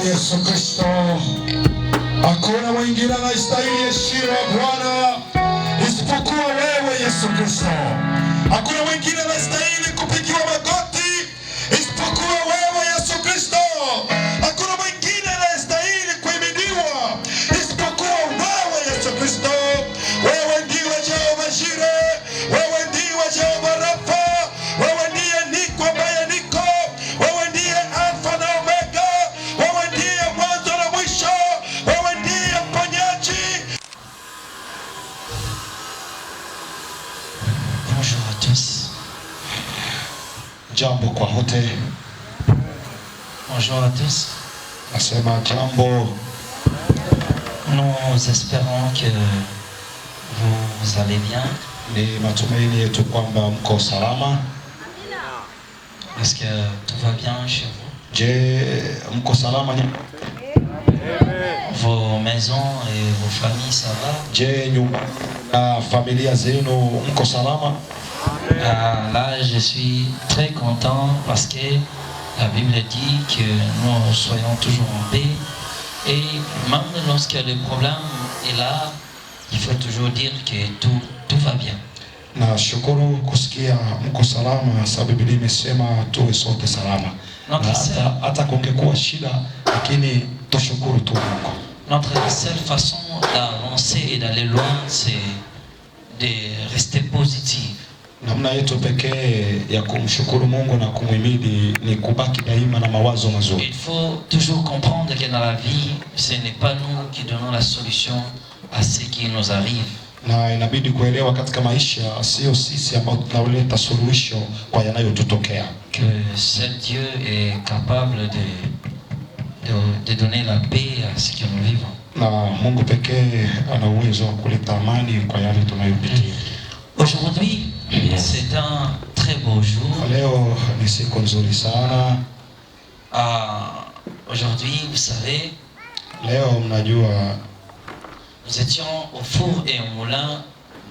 Yesu Kristo. Hakuna mwingine anayestahili heshima Bwana isipokuwa wewe Yesu Kristo. Hakuna mwingine anayestahili kupigiwa magoti isipokuwa wewe Yesu Kristo. Hakuna mwingine anayestahili kuhimidiwa isipokuwa wewe Yesu Kristo. Wewe ndiwe Jehova Jireh, wewe ndiwe Jehova Rafa, wewe ndiye niko ambaye niko, wewe ndiye Alfa na Omega, wewe ndiye mwanzo na mwisho, wewe ndiye mponyaji. Bonjour à tous. Jambo kwa wote. Bonjour à tous. Nasema jambo. Nous espérons que vous vous allez bien. Ni matumaini yetu kwamba mko salama. Est-ce que tout va bien chez vous? Je, mko salama? Vos maisons et vos familles, ça va? Je, nyumba na familia zenu mko salama? Là, je suis très content parce que la Bible dit que nous soyons toujours en paix. Et même lorsque le problème est là, il faut toujours dire que tout va bien. Na shukuru kusikia mko salama, sababu Biblia imesema tuwe sote salama. Na hata kungekuwa shida, lakini tushukuru tu Mungu. Notre seule façon d'avancer et d'aller loin, c'est de rester positif. Namna yetu pekee ya kumshukuru Mungu na kumhimidi ni kubaki daima na mawazo mazuri. Il faut toujours comprendre que dans la vie, ce n'est pas nous qui donnons la solution à ce qui nous arrive. Na inabidi kuelewa katika maisha sio sisi ambao tunaleta suluhisho kwa yanayotutokea. Que seul Dieu est capable de donner la paix à ce que nous vivons. Na Mungu pekee ana uwezo wa kuleta amani kwa yale tunayopitia. Aujourd'hui, c'est un très beau jour. Leo ni siku nzuri sana. Aujourd'hui, vous savez, leo mnajua, nous étions au four et au moulin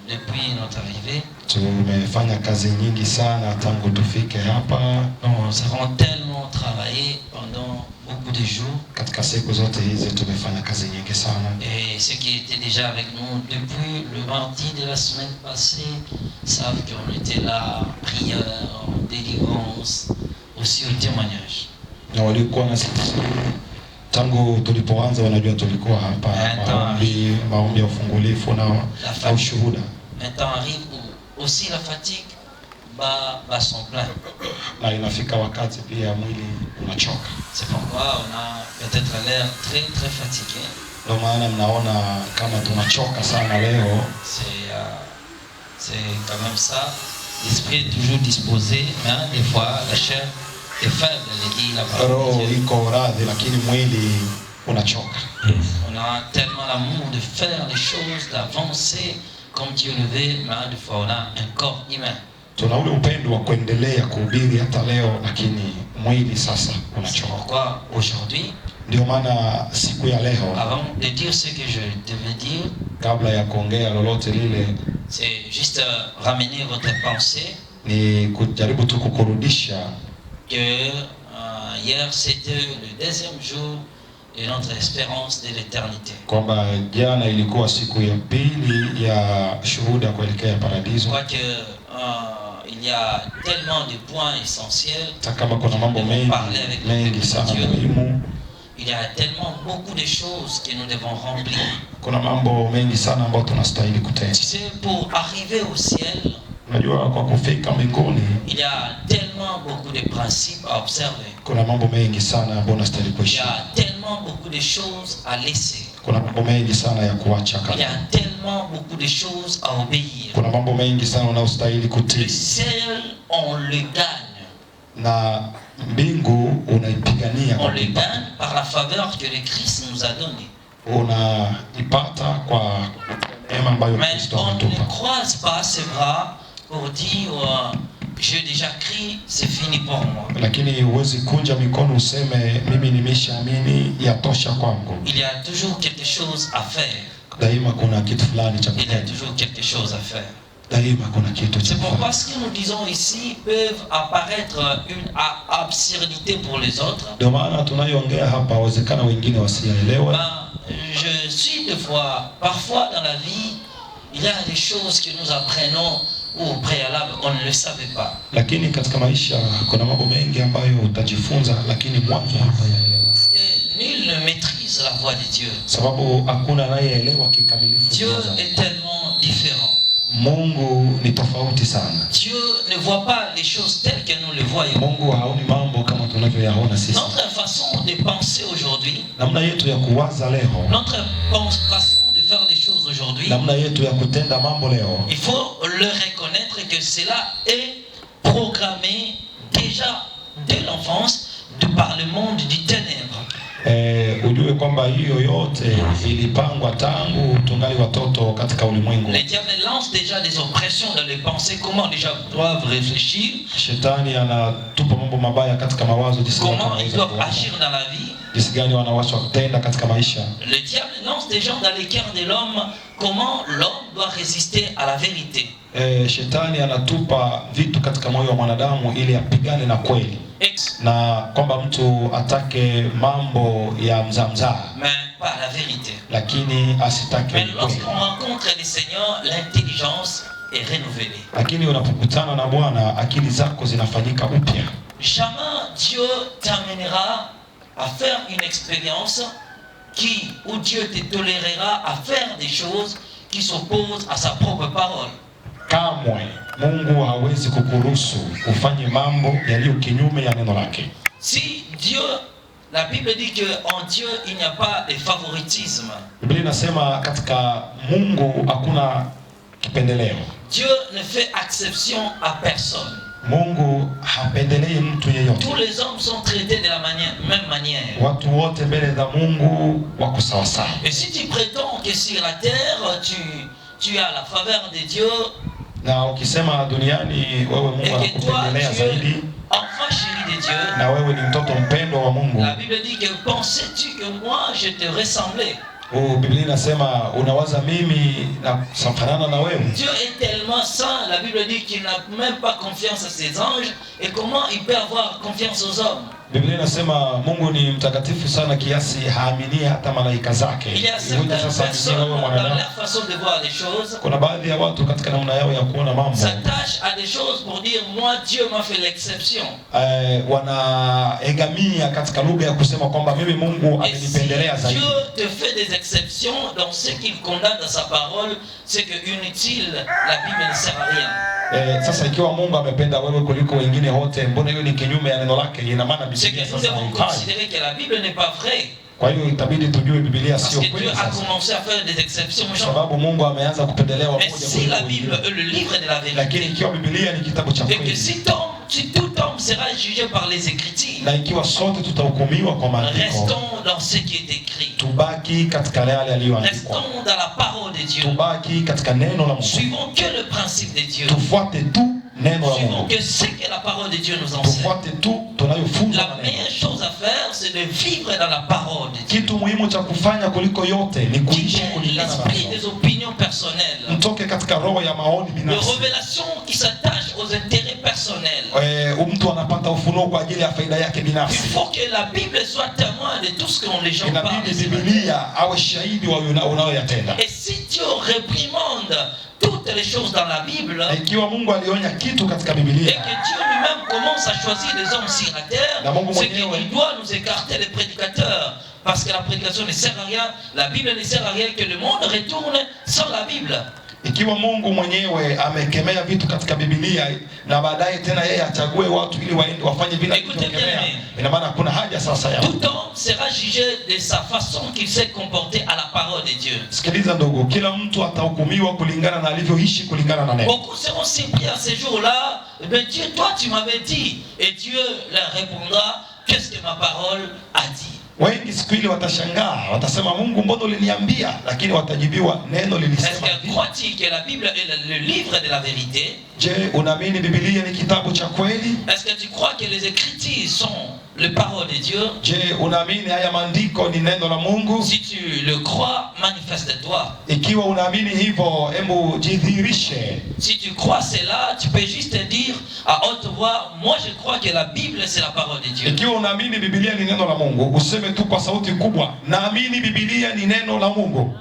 depuis notre arrivée. Tumefanya kazi nyingi sana tangu tufike hapa. Nous avons tellement travaillé pendant beaucoup de jours. Katika siku zote hizi tumefanya kazi nyingi sana. Et ceux qui étaient déjà avec nous depuis le mardi de la semaine passée savent qu'on était là, prière, délivrance, aussi au témoignage. Na walikuwa na sisi tangu tulipoanza, wanajua tulikuwa hapa maombi ya ufungulifu na ushuhuda. Maintenant arrive aussi la fatigue bat son plein. Na inafika wakati pia mwili unachoka. C'est pourquoi on a peut-être l'air très fatigué. Ndio maana mnaona kama tunachoka sana leo. C'est quand même ça. L'esprit est toujours disposé, mais des fois la chair est faible, dit la parole. Roho iko radhi lakini mwili unachoka. On a tellement l'amour de faire les choses, d'avancer comme Dieu le veut, mais des fois on a un corps humain. Tuna ule upendo wa kuendelea kuhubiri hata leo, lakini mwili sasa unachoka. Pourquoi aujourd'hui? Ndio maana siku ya leo, avant de dire ce que je devais dire, kabla ya kuongea lolote lile, c'est juste ramener votre pensée. Ni kujaribu tu kukurudisha que hier c'était le deuxième jour de notre espérance de l'éternité. Kwamba jana ilikuwa siku ya pili ya shuhuda kuelekea paradiso. Je crois que il y a tellement de points essentiels. Kama kuna mambo mengi sana muhimu. Il y a tellement beaucoup de choses que nous devons remplir. Kuna mambo mengi sana ambayo tunastahili kutenda. Tu sais, pour arriver au ciel, unajua kwa kufika mbinguni, il y a tellement beaucoup de principes à observer. Kuna mambo mengi sana ambayo tunastahili kuishi. Il y a tellement beaucoup de choses à laisser. Kuna mambo mengi sana ya kuacha. Il y a tellement beaucoup de choses à obéir. Kuna mambo mengi sana unayostahili kutii. Le ciel, on le gagne. Na mbingu unaipigania. On le gagne par la faveur que le Christ nous a donnée. Unaipata kwa neema ambayo Kristo ametupa. Mais on ne croise pas ses bras pour dire j'ai déjà crié, c'est fini pour moi. Lakini huwezi kunja mikono useme mimi nimeshaamini, yatosha kwangu. Il y a toujours quelque chose à faire. Daima kuna kitu fulani cha kufanya. Il y a toujours quelque chose à faire. Daima kuna kitu cha kufanya. C'est pourquoi ce que nous disons ici peuvent apparaître une absurdité pour les autres. Ndio maana tunayoongea hapa wawezekana wengine wasielewe. Je suis des fois, parfois dans la vie, il y a des choses que nous apprenons au préalable, on ne le savait pas. Lakini katika maisha kuna mambo mengi ambayo utajifunza lakini mwanzo hutayaelewa. Nul ne maîtrise la voix de Dieu. Sababu hakuna anayeelewa kikamilifu. Dieu est tellement différent. Mungu ni tofauti sana. Dieu ne voit pas les choses telles que nous les voyons. Mungu haoni mambo kama tunavyoyaona sisi. Notre façon de penser aujourd'hui, namna yetu ya kuwaza leo, notre façon de faire les choses aujourd'hui, namna yetu ya kutenda mambo leo, il faut le reconnaître que cela est programmé déjà dès l'enfance par le monde du ténèbre. Ujue kwamba hiyo yote ilipangwa tangu tungali watoto katika ulimwengu. Les diables lancent déjà des oppressions dans les pensées, comment les gens doivent réfléchir, Shetani anatupa mambo mabaya katika mawazo, comment ils doivent agir dans la vie. jinsi gani wanawashwa kutenda katika maisha. Le diable lance des gens dans les cœurs de l'homme, comment l'homme doit résister à la vérité. Shetani anatupa vitu katika moyo wa mwanadamu ili apigane na kweli. Na kwamba mtu atake mambo ya mzaa mais pas la vérité. Lakini asitake. Mais lorsqu'on rencontre le Seigneur, l'intelligence est renouvelée. Lakini unapokutana na Bwana, akili zako zinafanyika upya. Jamais Dieu t'amènera à faire une expérience où Dieu te tolérera à faire des choses qui s'opposent à sa propre parole. Kamwe Mungu hawezi kukuruhusu ufanye mambo yaliyo kinyume ya neno lake. Si Dieu, la Bible dit que en Dieu il n'y a pas de favoritisme. Biblia inasema katika Mungu hakuna kipendeleo. Dieu ne fait exception à personne. Mungu hapendelei mtu yeyote. Tous les hommes sont traités de la même manière. Watu wote mbele za Mungu wako sawa sawa. Et si tu prétends que sur la terre tu as la faveur de Dieu, na ukisema duniani wewe Mungu anakupendelea zaidi, enfant chéri de Dieu, na wewe ni mtoto mpendwa wa Mungu. La Bible dit que pensais-tu que moi je te ressemblais? Biblia inasema unawaza mimi na kufanana na wewe. Dieu est tellement saint, la Bible dit qu'il n'a même pas confiance à ses anges, et comment il peut avoir confiance aux hommes? Biblia inasema Mungu ni mtakatifu sana kiasi haamini hata malaika zake. Il y a certaines personnes dans leur façon de voir les choses. Kuna baadhi ya watu katika namna yao ya kuona mambo s'attachent à des choses pour dire moi Dieu m'a fait l'exception. Wanaegamia katika lugha ya kusema kwamba mimi Mungu amenipendelea zaidi. Dieu te fait des exceptions dans ce qu'il condamne dans sa parole, c'est que inutile, la Bible ne sert à rien. Sasa ikiwa Mungu amependa wewe kuliko wengine wote, mbona hiyo ni kinyume ya neno lake? Ina maana Biblia sasa considérer que la Bible n'est pas vraie. Kwa hiyo itabidi tujue Biblia sio kweli. Dieu a commencé à faire des exceptions. Sababu Mungu ameanza kupendelea wamoja kwa wengine. La Bible est le livre de la vérité. Lakini ikiwa Biblia ni kitabu cha kweli. Et que si tout homme sera jugé par les Écritures. Na ikiwa sote tutahukumiwa kwa maandiko. Restons dans ce qui est écrit. Tubaki katika yale yaliyoandikwa. Restons dans la parole de Dieu. Tubaki katika neno la Mungu. Suivons que le principe de Dieu. Tufuate tu neno la Mungu. Que ce que la parole de Dieu nous enseigne. Tufuate tu tunayofunzwa na neno. La meilleure chose à faire c'est de vivre dans la parole de Dieu. Kitu muhimu cha kufanya kuliko yote ni kuishi kulingana na l'esprit des opinions personnelles. Mtoke katika roho ya maoni binafsi. De révélations qui s'attachent aux intérêts personnels. Mtu anapata ufunuo kwa ajili ya faida yake binafsi. Il faut que la Bible soit témoin de tout ce que les gens parlent. Inabidi Biblia awe shahidi wa unayoyatenda. Et si Dieu réprimande toutes les choses dans la Bible, ikiwa Mungu alionya kitu katika Biblia, et que Dieu lui-même commence à choisir des hommes sur la terre, c'est qu'il doit nous écarter les prédicateurs, parce que la prédication ne sert à rien, la Bible ne sert à rien, que le monde retourne sans la Bible. Ikiwa Mungu mwenyewe amekemea vitu katika Biblia na baadaye tena yeye achague watu ili waende wafanye vile alivyokemea, ina maana kuna haja sasa ya tout homme sera jugé de sa façon qu'il s'est comporté à la parole de Dieu. Sikiliza ndugu, kila mtu atahukumiwa kulingana na alivyoishi kulingana na neno. Beaucoup seront surpris à ce jour-là, mais Dieu, toi tu m'avais dit, et Dieu leur répondra, qu'est-ce que ma parole a dit? Wengi siku ile watashangaa, watasema Mungu mbona uliniambia? Lakini watajibiwa neno lilisema. Est-ce que crois-tu que la Bible est le livre de la vérité? Je, unaamini Biblia ni kitabu cha kweli? Est-ce que tu crois que les Écritures sont les paroles de Dieu? Je, unaamini haya maandiko ni neno la Mungu? Si tu le crois, manifeste-toi. Ikiwa unaamini hivyo, hebu jidhihirishe. Si tu crois cela, tu peux juste dire à haute voix, moi je crois que la Bible c'est la parole de Dieu. Ikiwa unaamini Biblia ni neno la Mungu, useme tu kwa sauti kubwa, naamini Biblia ni neno la Mungu.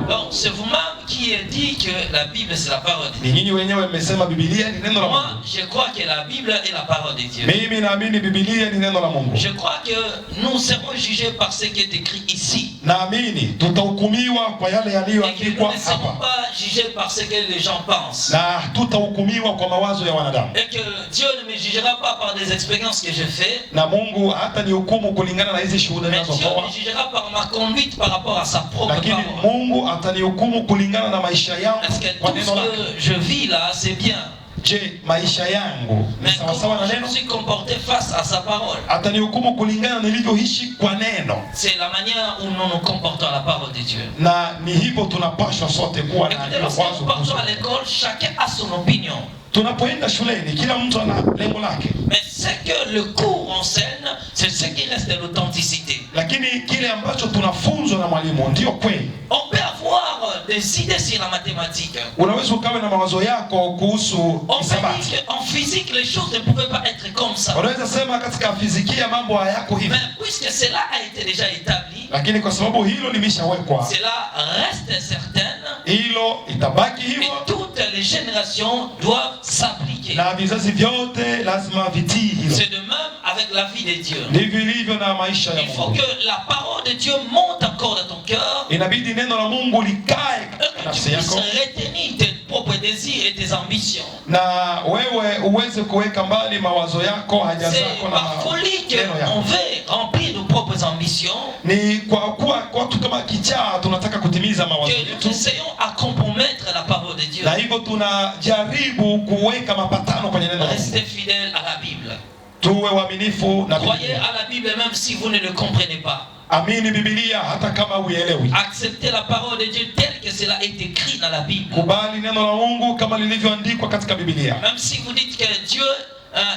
Donc c'est vous-même qui a dit que la Bible c'est la parole de Dieu. Ni nyinyi wenyewe mmesema Biblia ni neno la Mungu. Moi je crois que la Bible est la parole de Dieu. Mimi naamini Biblia ni neno la Mungu. Je crois que nous serons jugés par ce qui est écrit ici. Naamini tutahukumiwa kwa yale yaliyoandikwa hapa. Nous ne serons pas jugés par ce que les gens pensent. Na tutahukumiwa kwa mawazo ya wanadamu. Et que Dieu ne me jugera pas par des expériences que je fais. Na Mungu hata nihukumu kulingana na hizi shuhuda ninazotoa. Mais Dieu me jugera par ma conduite par rapport à sa propre parole. Lakini Mungu atanihukumu kulingana na maisha yangu kwa neno lake. Est-ce que tout ce que je vis là c'est bien? je, maisha yangu ni Mais sawa sawa comment na je me neno? suis comporté face à sa parole? Atanihukumu kulingana na nilivyoishi kwa neno. C'est la manière où nous nous comportons à la parole de Dieu. Na ni hivyo tunapaswa sote kuwa na Écoutez, lorsque nous partons à l'école, chacun a son opinion. Tunapoenda shuleni kila mtu ana lengo lake. Mais ce que le cours enseigne, c'est ce qui reste de l'authenticité. Lakini kile ambacho tunafunzwa na mwalimu ndio kweli. On peut avoir des idées sur la mathématique. Unaweza ukawa na mawazo yako kuhusu hisabati. En physique, les choses ne pouvaient pas être comme ça. Unaweza sema katika fizikia mambo hayako hivi. Mais puisque cela a été déjà établi, lakini kwa sababu hilo limeshawekwa, cela reste certain. Hilo itabaki hivyo. Et toutes les générations doivent s'appliquer. Na vizazi vyote lazima vitii hilo. C'est de même avec la vie de Dieu. Ndivyo ilivyo na maisha ya Il faut Mungu. que la parole de Dieu monte encore dans ton cœur. Inabidi neno la Mungu likae Que katika tu nafsi puisses yako. retenir tes propres désirs et tes ambitions. Na wewe uweze kuweka mbali mawazo yako, haja C'est zako na par folie neno qu'on yako. veut remplir nos propres ambitions. Ni kwa kuwa watu kama kichaa tunataka kutimiza mawazo Que nous yetu. essayons à compromettre la parole de Dieu. Na hivyo tunajaribu kuweka mapatano kwenye neno la Mungu. Restez fidèles à la Bible. Tuwe waaminifu na Croyez Biblia. à la Bible même si vous ne le comprenez pas. Amini Biblia hata kama huielewi. Acceptez la parole de Dieu telle que cela est écrit dans la Bible. Kubali neno la Mungu kama lilivyoandikwa katika Biblia. Même si vous dites que Dieu,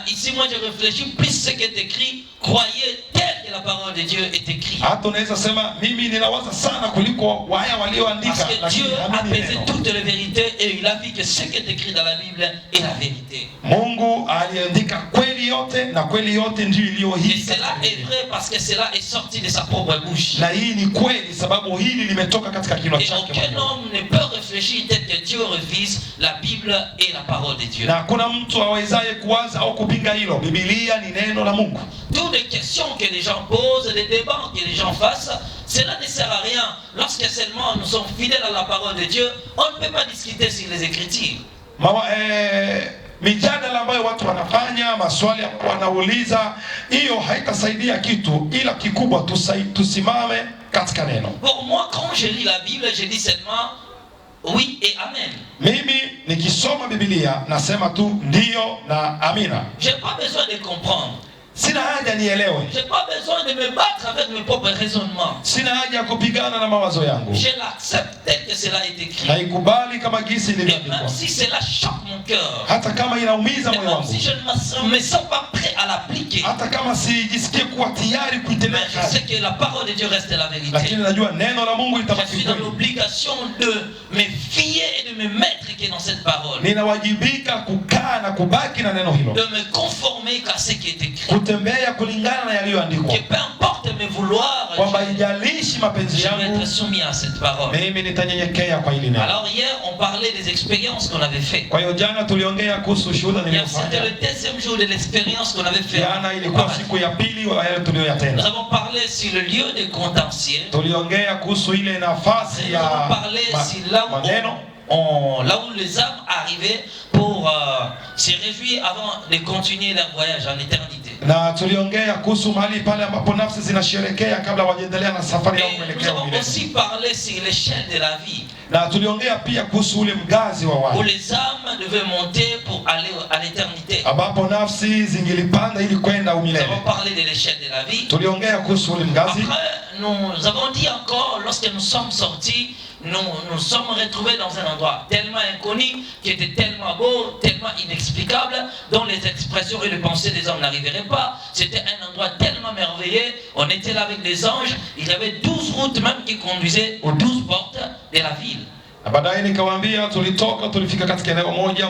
ici moi je réfléchis plus ce qui est écrit, croyez tel que la parole de Dieu est écrite. Hata unaweza sema mimi ninawaza sana kuliko waya walioandika, Parce que Dieu lakini a amini pesé neno. toutes les vérités et il a vu que ce qui est écrit dans la Bible est la vérité. Mungu aliandika kweli yote na kweli yote ndio iliyo Et hii. cela est vrai parce que cela est sorti de sa propre bouche. Na hii ni kweli sababu hili limetoka katika kinywa Et chake aucun mwenyewe. homme ne peut réfléchir tel que Dieu refuse la Bible et la parole de Dieu. Na hakuna mtu awezaye kuwaza au kupinga hilo. Biblia ni neno la Mungu. Toutes les questions que les gens posent, les débats que les gens fassent, cela ne sert à rien. Lorsque seulement nous sommes fidèles à la parole de Dieu, on ne peut pas discuter sur les Écritures. Mijadala ambayo watu wanafanya, maswali wanauliza, hiyo haitasaidia kitu, ila kikubwa tusimame katika neno. Pour moi, quand je lis la Bible, je dis seulement oui et amen. Mimi nikisoma Biblia nasema tu ndio na amina. J'ai pas besoin de comprendre. Sina haja nielewe. J'ai pas besoin de me battre avec mes propres raisonnements. Sina haja kupigana na mawazo yangu. Je l'accepte tel que cela est écrit. Naikubali kama gisi Et ilivyoandikwa. même si cela choque mon cœur, Hata kama inaumiza et moyo même wangu. si je ne me sens pas prêt à l'appliquer, Hata kama sijisikie kuwa tayari kuitendea mais je sais kazi. que la parole de Dieu reste la vérité. Lakini najua neno la Mungu Je litabaki suis dans kweli. l'obligation de me fier et de me mettre dans cette parole. Ninawajibika kukaa na kubaki na neno hilo. De me conformer à ce qui est écrit. Kutembea kulingana na yaliyoandikwa. Que peu importe mes vouloirs, Kwamba ijalishi mapenzi je vais yangu, être soumis à cette parole. mimi nitanyenyekea kwa hili neno. Alors hier, on parlait des expériences qu'on avait fait. Kwa hiyo jana tuliongea kuhusu shuhuda Hier, c'était niliyofanya. le deuxième jour de l'expérience qu'on avait fait. Jana ilikuwa siku ya pili wa yale Nous tuliyoyatenda. avons parlé sur le lieu de contentieux. Tuliongea kuhusu ile nafasi Nous ya avons parlé sur là maneno. là où les âmes arrivaient pour se réjouir avant de continuer leur voyage en éternité. Na tuliongea kuhusu mahali pale ambapo nafsi zinasherekea kabla wajendelea na safari yao Et nous kuelekea avons milele. aussi parlé sur l'échelle de la vie, Na tuliongea pia kuhusu ule mgazi wa où watu les âmes devaient monter pour aller à l'éternité. ambapo nafsi zingilipanda ili kwenda Nous umilele. avons parlé de l'échelle de la vie. Tuliongea kuhusu ule mgazi. Après, nous avons dit encore, lorsque nous sommes sortis, nous sommes retrouvés dans un endroit tellement inconnu, qui était tellement beau, tellement inexplicable, dont les expressions et les pensées des hommes n'arriveraient pas. C'était un endroit tellement merveilleux. On était là avec des anges. Il y avait 12 routes même qui conduisaient aux 12 portes de la ville. Na baadaye nikawaambia tulifika katika eneo moja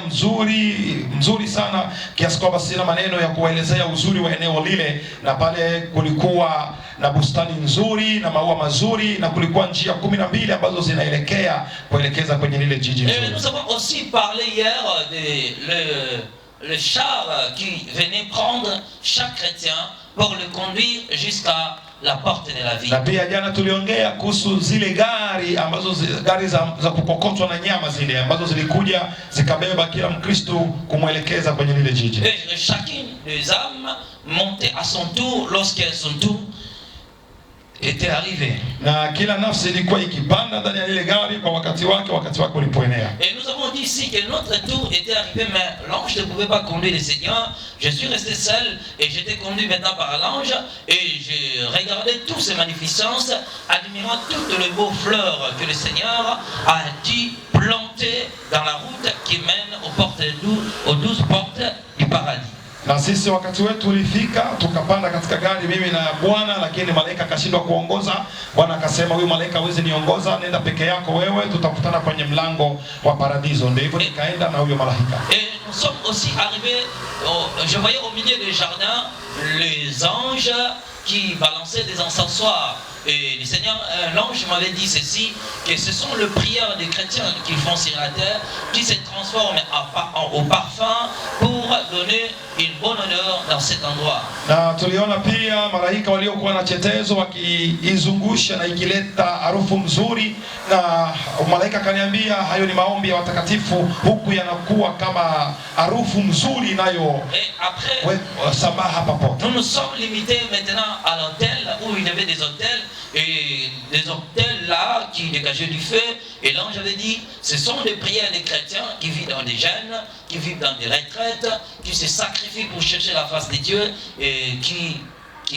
mzuri sana kiasi kwamba sina maneno ya kuelezea uzuri wa eneo lile, na pale kulikuwa na bustani nzuri na maua mazuri na kulikuwa njia 12 ambazo zinaelekea kuelekeza kwenye lile jiji Et nzuri. nous avons aussi parlé hier de le char qui venait prendre chaque chrétien pour le conduire jusqu'à la porte de la ville. Na pia jana tuliongea kuhusu zile gari za kukokotwa na nyama zile ambazo zilikuja zikabeba kila Mkristo kumwelekeza kwenye lile jiji. Et chacune des âmes montait à son tour lorsque son tour était arrivé. Na kila nafsi ilikuwa ikipanda ndani ya lile gari kwa wakati wake ulipoenea. Et nous avons dit ici que notre tour était arrivé, mais l'ange ne pouvait pas conduire le Seigneur. Je suis resté seul et j'étais conduit maintenant par l'ange et j'ai regardé toutes ces magnificences, admirant toutes les beaux fleurs que le Seigneur a dit planter dans la route qui mène aux 12 portes du paradis. Na sisi wakati wetu ulifika, tukapanda katika gari mimi na Bwana, lakini malaika akashindwa kuongoza. Bwana akasema huyu malaika hawezi niongoza, nenda peke yako wewe, tutakutana kwenye mlango wa paradiso. Ndio hivyo nikaenda na huyo malaika. Et nous sommes aussi arrivés, je voyais au milieu du jardin les anges qui balançaient des encensoirs. Et le Seigneur, l'ange m'avait dit ceci, que ce sont les prières des chrétiens qu'ils font sur la terre, qui se transforment au parfum pour donner une bonne odeur dans cet endroit. Na tuliona pia malaika waliokuwa na chetezo wakiizungusha na ikileta harufu nzuri, na malaika kaniambia hayo ni maombi ya watakatifu, huku yanakuwa kama harufu nzuri nayo. Et après, sabaha papote. Nous nous sommes limités maintenant à l'hôtel où il y avait des hôtels. Et des hôtels là qui dégageaient du feu, et l'ange avait dit ce sont des prières des chrétiens qui vivent dans des jeûnes, qui vivent dans des retraites, qui se sacrifient pour chercher la face de Dieu et qui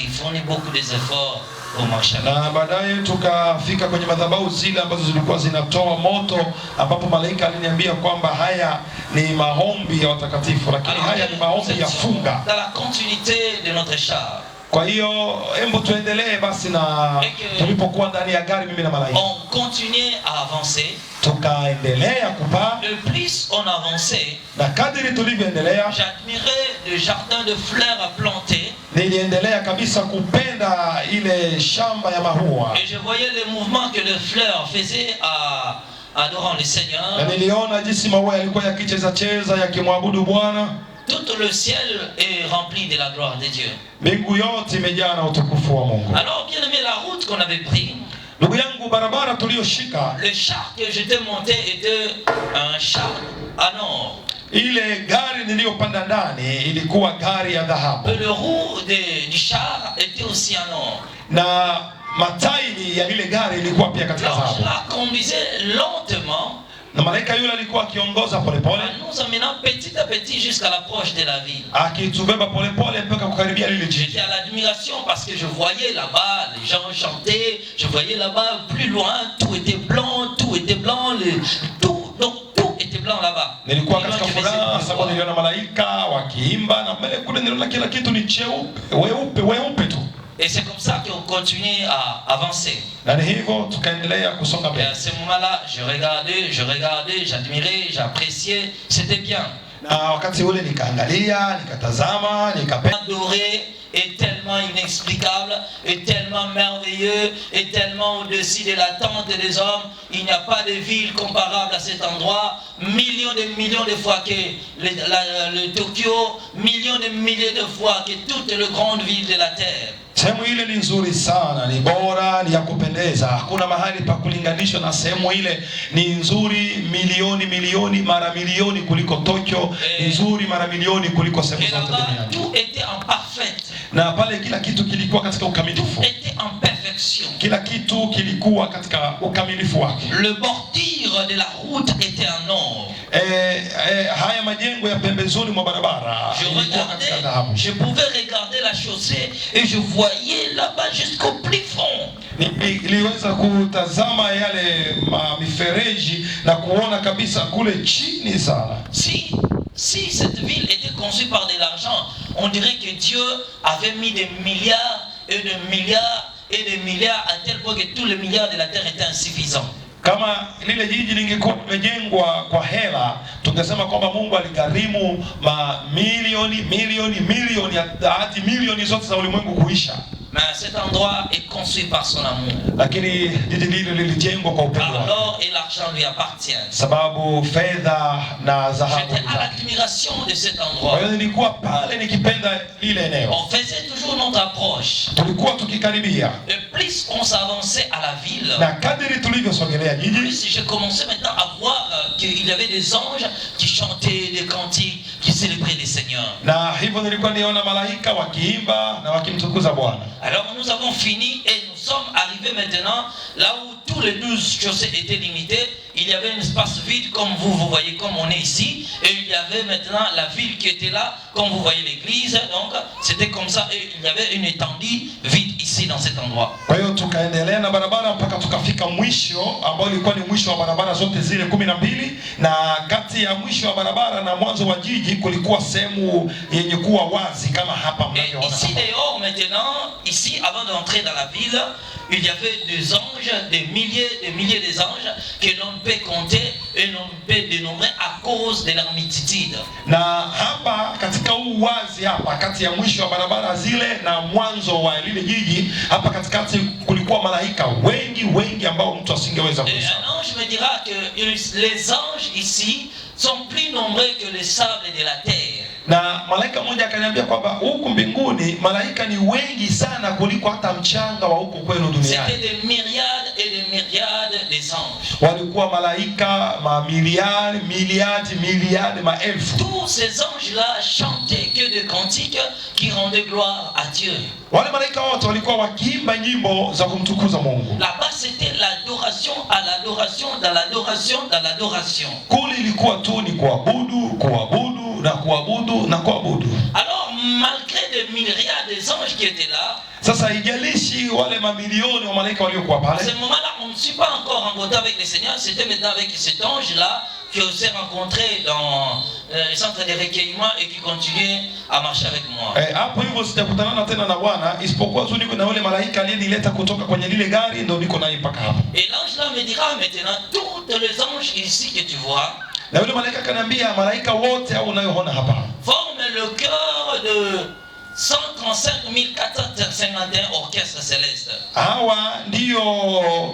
fournissent beaucoup d'efforts au marché. Na baadaye tukafika kwenye madhabahu zile ambazo zilikuwa zinatoa moto, ambapo malaika aliniambia kwamba haya ni maombi ya watakatifu, lakini haya ni maombi ya funga. Dans la continuité de notre char. Kwa hiyo hebu tuendelee basi, na tulipokuwa ndani ya gari mimi na malaika, on continue à avancer. Tukaendelea kupaa. Le plus on avançait, na kadiri tulivyoendelea, j'admirais le jardin de fleurs planté. Niliendelea kabisa kupenda ile shamba ya maua. Et je voyais les mouvements que les fleurs faisaient adorant le Seigneur. Na niliona jinsi maua yalikuwa yakicheza cheza yakimwabudu Bwana. Tout le ciel est rempli de la gloire de Dieu. Mbingu yote imejaa na utukufu wa Mungu. Alors bien aimé, la route qu'on avait pris, ndugu yangu, barabara tuliyoshika, le char que j'étais monté était un char à or. Ile gari niliyopanda ndani ilikuwa gari ya dhahabu. Le roue du char était aussi en or. Na matairi ya ile gari ilikuwa pia katika dhahabu. Je la conduisais lentement. Na malaika yule alikuwa akiongoza polepole, nous amenant petit à petit jusqu'à l'approche de la ville. Akitubeba polepole mpaka kukaribia lile jiji. J'étais à l'admiration parce que je voyais là-bas les gens chanter, je voyais là-bas plus loin tout était blanc, tout était blanc là-bas. Nilikuwa katika furaha sababu niliona malaika wakiimba, na mbele kule niliona kila kitu ni cheupe, weupe tu. Et c'est comme ça qu'on continue à avancer. Na hivyo tukaendelea kusonga mbele. Et à ce moment-là, je regardais, j'admirais, j'appréciais, c'était bien. Na wakati ule nikaangalia, nikatazama, nikapenda. Adoré est tellement inexplicable, est tellement merveilleux, est tellement au-dessus de l'attente des hommes. Il n'y a pas de ville comparable à cet endroit. Millions de fois que le Tokyo, millions de milliers de fois que toutes les grandes villes de la terre. Sehemu ile ni nzuri sana, ni bora, ni ya kupendeza. Hakuna mahali pa kulinganishwa na sehemu ile. Ni nzuri milioni mara milioni kuliko Tokyo, ni nzuri mara milioni kuliko sehemu zote duniani. Tout était en parfait. Na pale kila kitu kilikuwa katika ukamilifu. Était en perfection. Kila kitu kilikuwa katika ukamilifu wake. Le bordure de la route était en or. Haya majengo ya pembezoni mwa barabara ilikuwa katika dhahabu. Je pouvais regarder la chaussée et je voyais là-bas jusqu'au plafond. Niliweza kutazama yale mifereji na kuona kabisa kule chini sana. Si cette ville était conçue par de l'argent, on dirait que Dieu avait mis des milliards et des milliards et des milliards à tel point que tous les milliards de la terre étaient insuffisants. Kama lile jiji lingekuwa limejengwa kwa hela, tungesema kwamba Mungu aligharimu milioni hadi milioni zote za ulimwengu kuisha. Mais cet endroit est construit par son amour. Lakini jiji lile lilijengwa kwa upendo wake. L'or et l'argent lui appartiennent. Sababu fedha na dhahabu. J'étais à l'admiration de cet endroit. Kwa nilikuwa pale nikipenda ile eneo. On faisait toujours notre approche. Tulikuwa tukikaribia. Et plus on s'avançait à la ville, na kadiri tulivyosogelea jiji, plus je commençais maintenant à voir qu'il y avait des anges qui chantaient des cantiques, qui célébraient le Seigneur. Na hivyo nilikuwa niona malaika wakiimba na wakimtukuza Bwana. Alors nous avons fini et nous sommes arrivés maintenant là où tous les 12 chaussées étaient limitées. Il y avait un espace vide comme vous voyez, comme on est ici. Et il y avait maintenant la ville qui était là, comme vous voyez l'église. Donc c'était comme ça. Et il y avait une étendue vide ici dans cet endroit. Kwa hiyo tukaendelea na barabara mpaka tukafika mwisho ambao ilikuwa ni mwisho wa barabara zote zile 12, na kati ya mwisho wa barabara na mwanzo wa jiji kulikuwa sehemu yenye kuwa wazi kama hapa mnavyoona. Ici dehors maintenant, ici avant d'entrer dans la ville, il y avait des anges, des milliers des anges que l'on peut compter et l'on peut dénombrer à cause de leur multitude. Na hapa katika huu wazi hapa kati ya mwisho wa barabara zile na mwanzo wa lile jiji, hapa katikati kulikuwa malaika wengi ambao mtu asingeweza kuhesabu. Un ange me dira que les anges ici sont plus nombreux que les sables de la terre. Na malaika mmoja akaniambia kwamba huku mbinguni malaika ni wengi sana kuliko hata mchanga wa huko kwenu duniani. C'était des myriades et des myriades des anges. Walikuwa malaika miliardi, maelfu. Tous ces anges-là chantaient que des cantiques qui rendaient gloire à Dieu. Wale malaika wote walikuwa wakiimba nyimbo za kumtukuza Mungu. Là-bas c'était l'adoration à l'adoration, dans l'adoration, dans l'adoration. Kule ilikuwa tu ni kuabudu na kuabudu na kuabudu. Alors malgré des myriades des anges qui étaient là, sasa ijalishi wale mamilioni wa malaika waliokuwa pale, à ce moment-là on ne s'est pas encore rencontré avec le Seigneur, c'était maintenant avec cet ange-là qui s'est rencontré dans le centre de recueillement et qui continuait à marcher avec moi. Hapo hivyo sitakutana tena na Bwana isipokuwa tu niko na wale malaika aliyeleta kutoka kwenye lile gari, ndio niko naye mpaka hapo. Et l'ange-là me dira maintenant tous les anges ici que tu vois, na yule malaika kanambia malaika wote au unayoona hapa forment le cœur de 135 451 orchestres célestes. Hawa ndio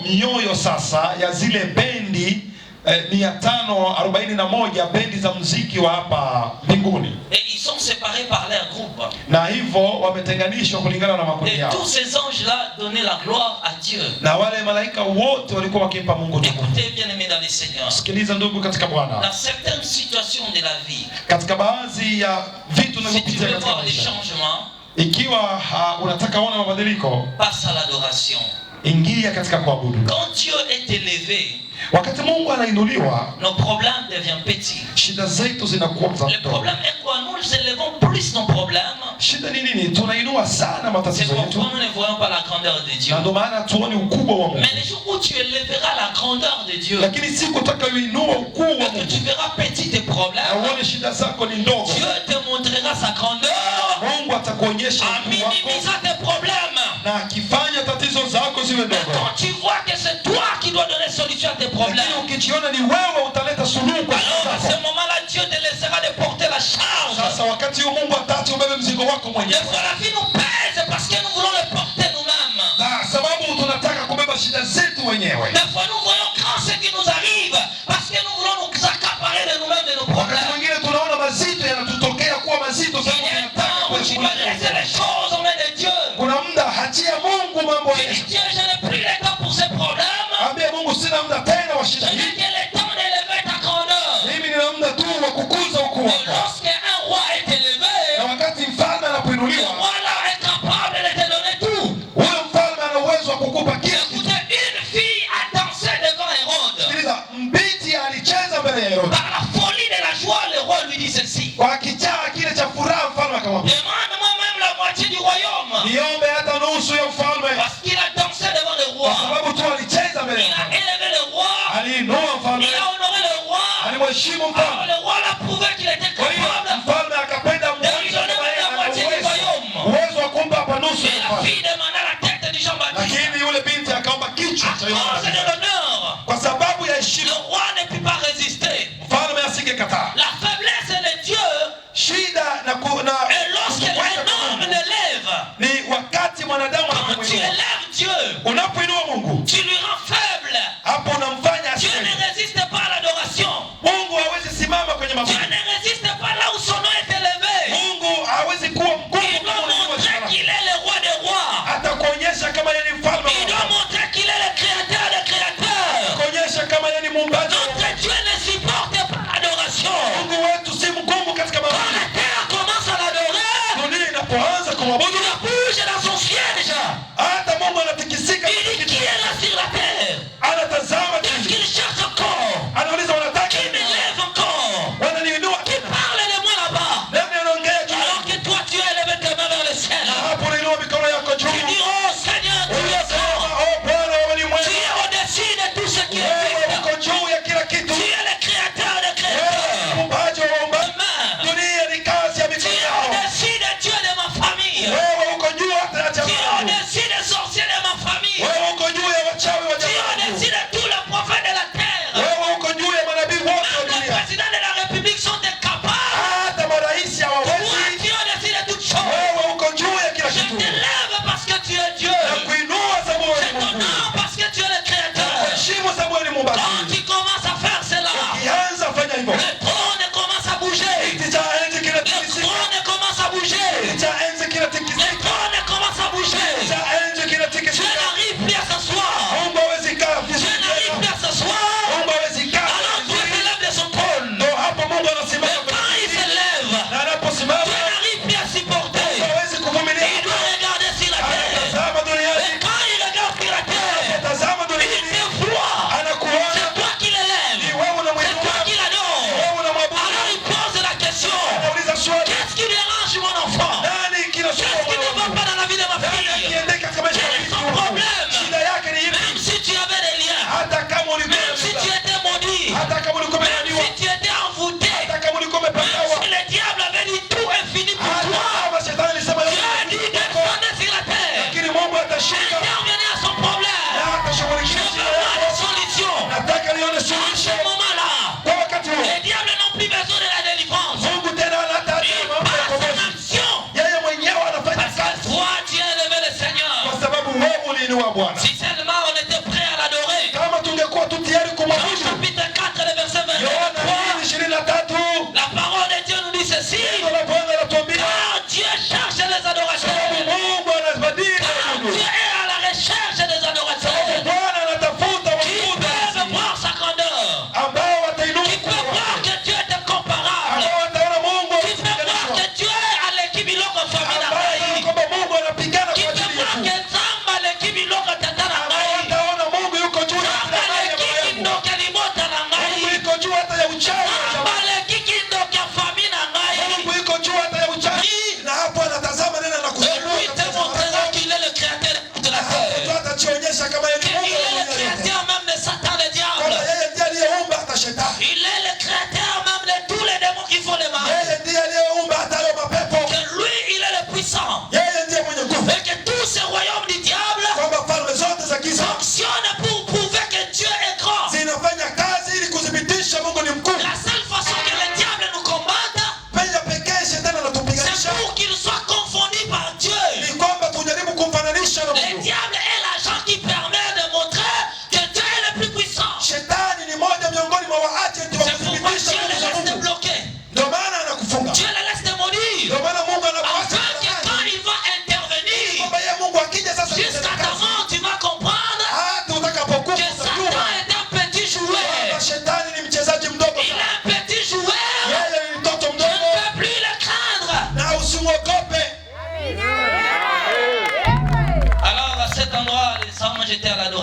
mioyo sasa ya zile bendi 541 bendi za muziki wa hapa mbinguni. Et ils sont séparés par leur groupe. Na hivyo wametenganishwa kulingana na makundi yao. Et tous ces anges-là donnaient la gloire à Dieu. Na wale malaika wote walikuwa wakimpa Mungu tukufu. Écoutez bien aimés dans le Seigneur. Sikiliza ndugu katika Bwana. Dans certaines situations de la vie, katika baadhi ya vitu tunavyopitia katika maisha, ikiwa unataka kuona mabadiliko, passe à l'adoration. Ingia katika kuabudu. Quand Dieu est élevé, wakati Mungu anainuliwa, nos problèmes deviennent petits. Shida zetu zinakuwa ndogo. Le problème est quoi? Nous élevons plus nos problèmes. Shida ni nini? Tunainua sana matatizo yetu. C'est pourquoi nous ne voyons pas la grandeur de Dieu. Na ndio maana tuone ukubwa wa Mungu. Mais le jour où tu élèveras la grandeur de Dieu, lakini siku utakayoinua ukubwa wa Mungu, tu verras petit tes problèmes. Na uone shida zako ni ndogo. Dieu te montrera sa grandeur. Mungu atakuonyesha ukubwa wako. Minimisant tes problèmes. Na akifanya tatizo zako ziwe ndogo. Quand tu vois que c'est toi qui dois donner solution à tes problèmes, lakini ukijiona ni wewe utaleta suluhu kwa shida zako, alors à ce moment-là Dieu te laissera de porter la charge. Sasa wakati huo Mungu ataacha ubebe mzigo wako mwenyewe. La vie nous pèse parce que nous voulons le porter nous-mêmes. Na sababu tunataka kubeba shida zetu wenyewe. Des fois nous voyons grand ce qui nous arrive parce que nous voulons nous accaparer de nous-mêmes de nos problèmes. Wakati mwingine tunaona mazito yanatutokea kuwa mazito sana. Tu dois laisser les choses en main de Dieu. Kuna muda hachia Mungu mambo yake. Dieu, je n'ai plus le temps pour ces problèmes. Ambia Mungu sina muda tena wa shida hii. Je n'ai le temps d'élever ta grandeur. Mimi nina muda tu wa kukuza ukuu wako. Lorsque un roi est élevé, na wakati mfalme anapoinuliwa, le roi là est capable de te donner tout. Huyo mfalme ana uwezo wa kukupa kila kitu. Une fille a dansé devant Hérode. Sikiliza, mbiti alicheza mbele ya Herode. Par la folie de la joie, le roi lui dit ceci. Kwa kichaa kile cha furaha mfalme akamwambia, demande-moi même la moitié du royaume. Niombe hata nusu ya ufalme. Parce qu'il a dansé devant le roi. Kwa sababu tu alicheza mbele ya mfalme. Il a élevé le roi. Aliinua mfalme. Il a honoré le roi. Alimheshimu mfalme. Le roi l'a prouvé qu'il était capable. Mfalme akapenda uwezo wa kumpa hapa nusu ya ufalme. Lakini yule binti akaomba kichwa cha Yohana. Kwa sababu ya heshima. Le roi ne peut pas résister. Mfalme asingekataa. La faiblesse de Dieu. Shida na et lorsque un homme élève, ni wakati mwanadamu anapoinua. Tu élèves Dieu. Unapoinua Mungu, tu lui rends faible. Hapo unamfanya Dieu ne résiste pas à l'adoration. Mungu hawezi simama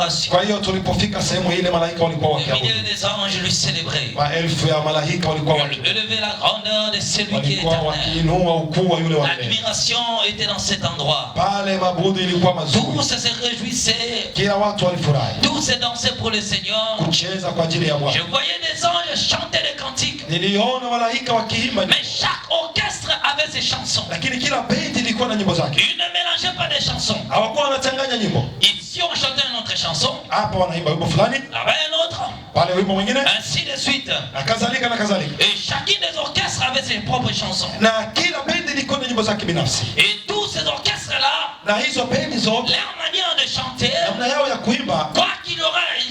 adoration. Kwa hiyo tulipofika sehemu ile malaika walikuwa Les milliers wakiabudu. des anges lui célébraient. Maelfu ya malaika walikuwa Élever la grandeur de celui qui est éternel. wakiinua ukuu wa yule wa milele. L'admiration était dans cet endroit. Pale mabudu ilikuwa mazuri. Tous se réjouissaient. Kila watu walifurahi. Tous se dansaient pour le Seigneur. Kucheza kwa ajili ya Je Bwana. voyais des anges chanter des cantiques. Niliona malaika wakiimba, Mais chaque orchestre avait ses chansons. lakini kila bendi ilikuwa na nyimbo zake. Ils ne mélangeaient pas des chansons. Hawakuwa wanachanganya nyimbo. Ici on chantait une autre chanson, Hapa wanaimba wimbo fulani, là-bas un autre, pale wimbo mwingine, ainsi de suite. na kadhalika na kadhalika. Et chacune des orchestres avait ses propres chansons. Na kila bendi ilikuwa na nyimbo zake binafsi. Et tous ces orchestres-là, Na hizo bendi zote leur manière de chanter, namna yao ya kuimba, quoi qu'il y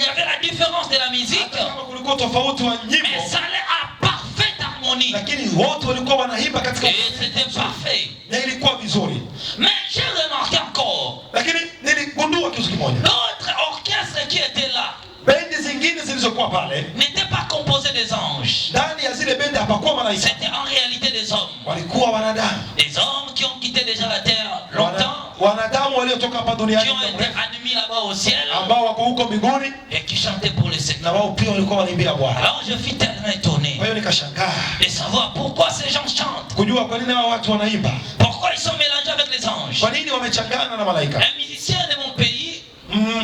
avait la différence de la musique, hata kama kulikuwa tofauti wa mais nyimbo, ça allait à parfaite harmonie. lakini wote walikuwa wanaimba katika, Et c'était parfait. na ilikuwa vizuri. Mais j'ai remarqué encore, Lakini niligundua kitu kimoja, d'autres orchestres qui étaient là bendi zingine zilizokuwa pale, n'étaient pas composés des anges. ndani ya zile bendi hapakuwa malaika, C'était en réalité des hommes. walikuwa wanadamu. Des hommes qui ont quitté déjà la terre longtemps, Wanadamu waliotoka hapa duniani qui ont été admis là-bas au ciel ambao wako huko mbinguni, et qui chantaient pour le Seigneur. na wao pia walikuwa waniimbia Bwana. Alors je fus tellement étonné Kwa hiyo nikashangaa de savoir pourquoi ces gens chantent, kujua kwa nini hao watu wanaimba, pourquoi ils sont mélangés avec les anges. kwa nini wamechangana na malaika. Un musicien de mon pays,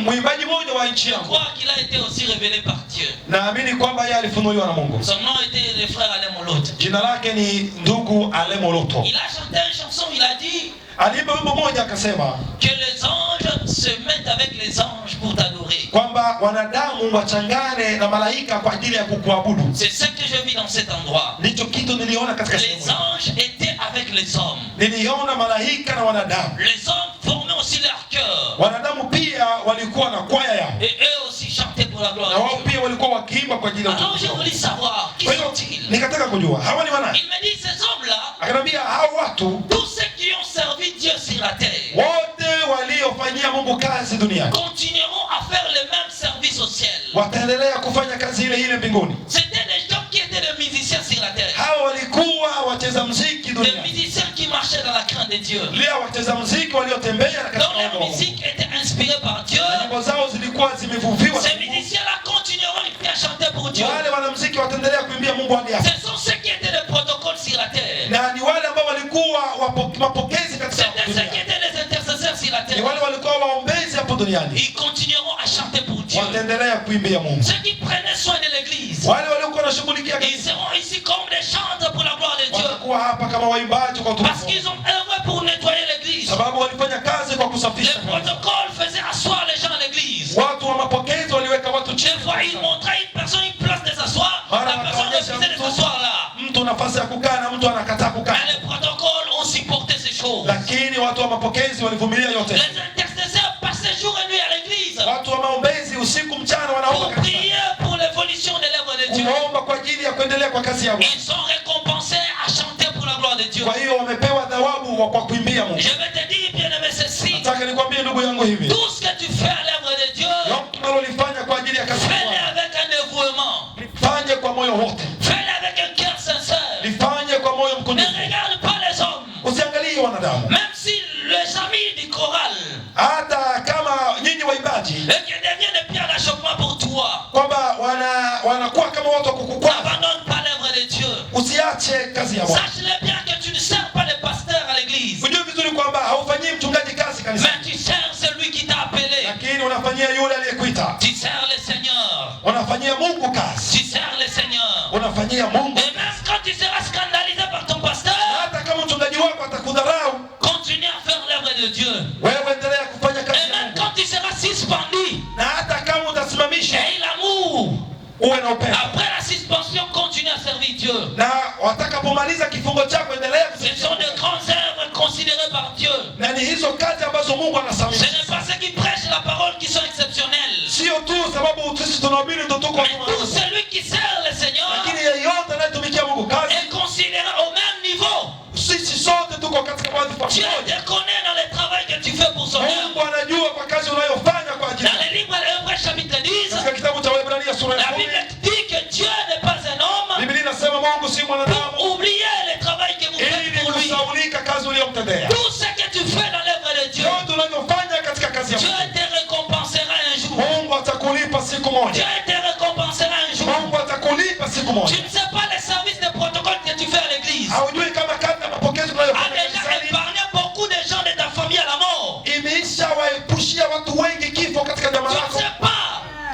Mwimbaji mmoja wa nchi je yangu, crois qu'il a été aussi révélé par Dieu. naamini kwamba yeye alifunuliwa na Mungu. Son nom était le frère Alain Molotte. Jina lake ni ndugu Alemoloto. Il a chanté une chanson, il a dit Aliimba wimbo mmoja akasema que les anges se mettent avec les anges pour t'adorer. kwamba wanadamu wachangane na malaika kwa ajili ya kukuabudu. C'est ce que je vis dans cet endroit. Ndicho kitu niliona katika Les sehemu hii. anges étaient avec les hommes. Niliona malaika na wanadamu. Les hommes formaient aussi leur cœur. Wanadamu pia walikuwa na kwaya yao, Et eux aussi chantaient pour la gloire na wao de Dieu. pia walikuwa wakiimba kwa ajili ya Alors utukufu j'ai wao. voulu savoir, qui Kwa hiyo sont-ils? nikataka kujua hawa ni wanani. Il me dit, ces hommes-là, Akaniambia hao watu tous ceux qui ont servi Dieu sur la terre, wote waliofanyia Mungu kazi duniani continueront à faire le même service au ciel. wataendelea kufanya kazi ile ile mbinguni. C'était des gens qui étaient des musiciens sur la terre. Hawa walikuwa wacheza muziki Des duniani, musiciens qui marchaient dans la crainte de Dieu. leo wacheza muziki waliotembea na katika Dont leur uwepo wa Mungu. musique était inspirée par Dieu. Na nyimbo zao zilikuwa zimevuviwa na Ces Mungu. musiciens-là continueront à chanter pour Dieu. Wale wanamuziki wataendelea kuimbia Mungu hadi hapo. Ce sont ceux qui étaient des protocoles sur la terre. Na ni wale ambao walikuwa mapokezi katika C'était ceux qui dunia. étaient les intercesseurs sur la Ni terre. wale walikuwa waombezi hapo duniani. Ils continueront à chanter pour Dieu. Wataendelea kuimbia Mungu. Ceux qui prenaient soin de l'église, Wale waliokuwa wanashughulikia ils kanisa seront ici comme des chanteurs pour la gloire de Dieu. watakuwa hapa kama waimbaji kwa Parce utukufu, qu'ils ont œuvré pour nettoyer l'église. sababu walifanya kazi kwa Les kusafisha kanisa. protocoles faisaient asseoir les gens à l'église. Watu wa mapokezi waliweka watu Des chini. fois, ils montraient à une personne une place de s'asseoir. La personne refusait de s'asseoir là. Mtu nafasi ya kukaa na mtu anakataa kukaa. Mais les protocoles ont supporté ces choses. Lakini watu wa mapokezi walivumilia yote. Les intercesseurs passaient jour et nuit à l'église Watu wa maombezi usiku mchana wanaomba pour kanisa, prier pour l'évolution de l'œuvre de Dieu. kuomba kwa ajili ya kuendelea kwa kazi ya Mungu. Ils sont récompensés à chanter pour la gloire de Dieu. Kwa hiyo wamepewa thawabu kwa kuimbia Mungu. Je vais te dire, bien-aimé, ceci. Nataka nikwambie ndugu yangu hivi, Tout ce que tu fais à l'œuvre de Dieu, yote unalolifanya kwa ajili ya kazi ya fais-le Mungu, avec un dévouement. lifanye kwa moyo wote, Fais-le avec un cœur sincère. lifanye kwa moyo Ne mkunjufu. regarde pas les hommes. Usiangalie wanadamu, Même si les amis du choral hata kama nyinyi waimbaji et qui deviennent des pierres d'achoppement pour toi, kwamba wanakuwa kama watu wa kukukwaza. n'abandonne pas l'œuvre de Dieu. Usiache kazi ya Bwana. Sache-le bien que tu ne sers pas le pasteur à l'église, Ujue vizuri kwamba haufanyii mchungaji kazi kanisa, mais tu sers celui qui t'a appelé. lakini unafanyia yule aliyekuita. Tu sers le Seigneur. Unafanyia Mungu kazi, Tu sers le Seigneur. unafanyia Mungu. Et même quand tu seras scandalisé par ton pasteur, Hata kama mchungaji wako atakudharau, continue à faire l'œuvre de Dieu. wewe endelea kufanya Et kazi ya même Mungu. quand tu seras suspendu, Na hata kama utasimamisha, aie l'amour. uwe na upendo. Après la suspension, continue à servir Dieu. Na watakapomaliza kifungo chako, endelea Ce kusimamisha. sont de grandes œuvres considérées par Dieu. Na ni hizo kazi ambazo Mungu Ce anasamia. n'est pas ceux qui prêchent la parole qui sont exceptionnels. Sio tu sababu sisi tunahubiri ndio tuko Mais tout celui qui sert le Seigneur lakini yeyote anayetumikia Mungu kazi, est considéré au même niveau. sisi sote tuko katika wadhifa Dieu mmoja. te connaît dans le travail que tu fais pour son Mungu œuvre. anajua kwa kazi unayofanya kwa ajili Dans yake. le livre de l'Hébreux chapitre 10, Katika kitabu cha Waebrania sura ya la 10, Bible dit que Dieu n'est pas un homme Biblia inasema Mungu si mwanadamu pour oublier le travail que vous faites ili pour lui. kusaulika kazi uliyomtendea. Tout ce que tu fais dans l'œuvre de Dieu, Yote unavyofanya katika kazi ya Dieu Mungu, te récompensera un jour. Mungu siku moja. Tu ne sais pas les services de protocole que tu fais à l'église. Haujui kama kazi ya mapokezi A unayofanya déjà kanisani épargné beaucoup de gens de ta famille à la mort. imeisha waepushia watu wengi kifo katika Tu jamaa ne lako. sais pas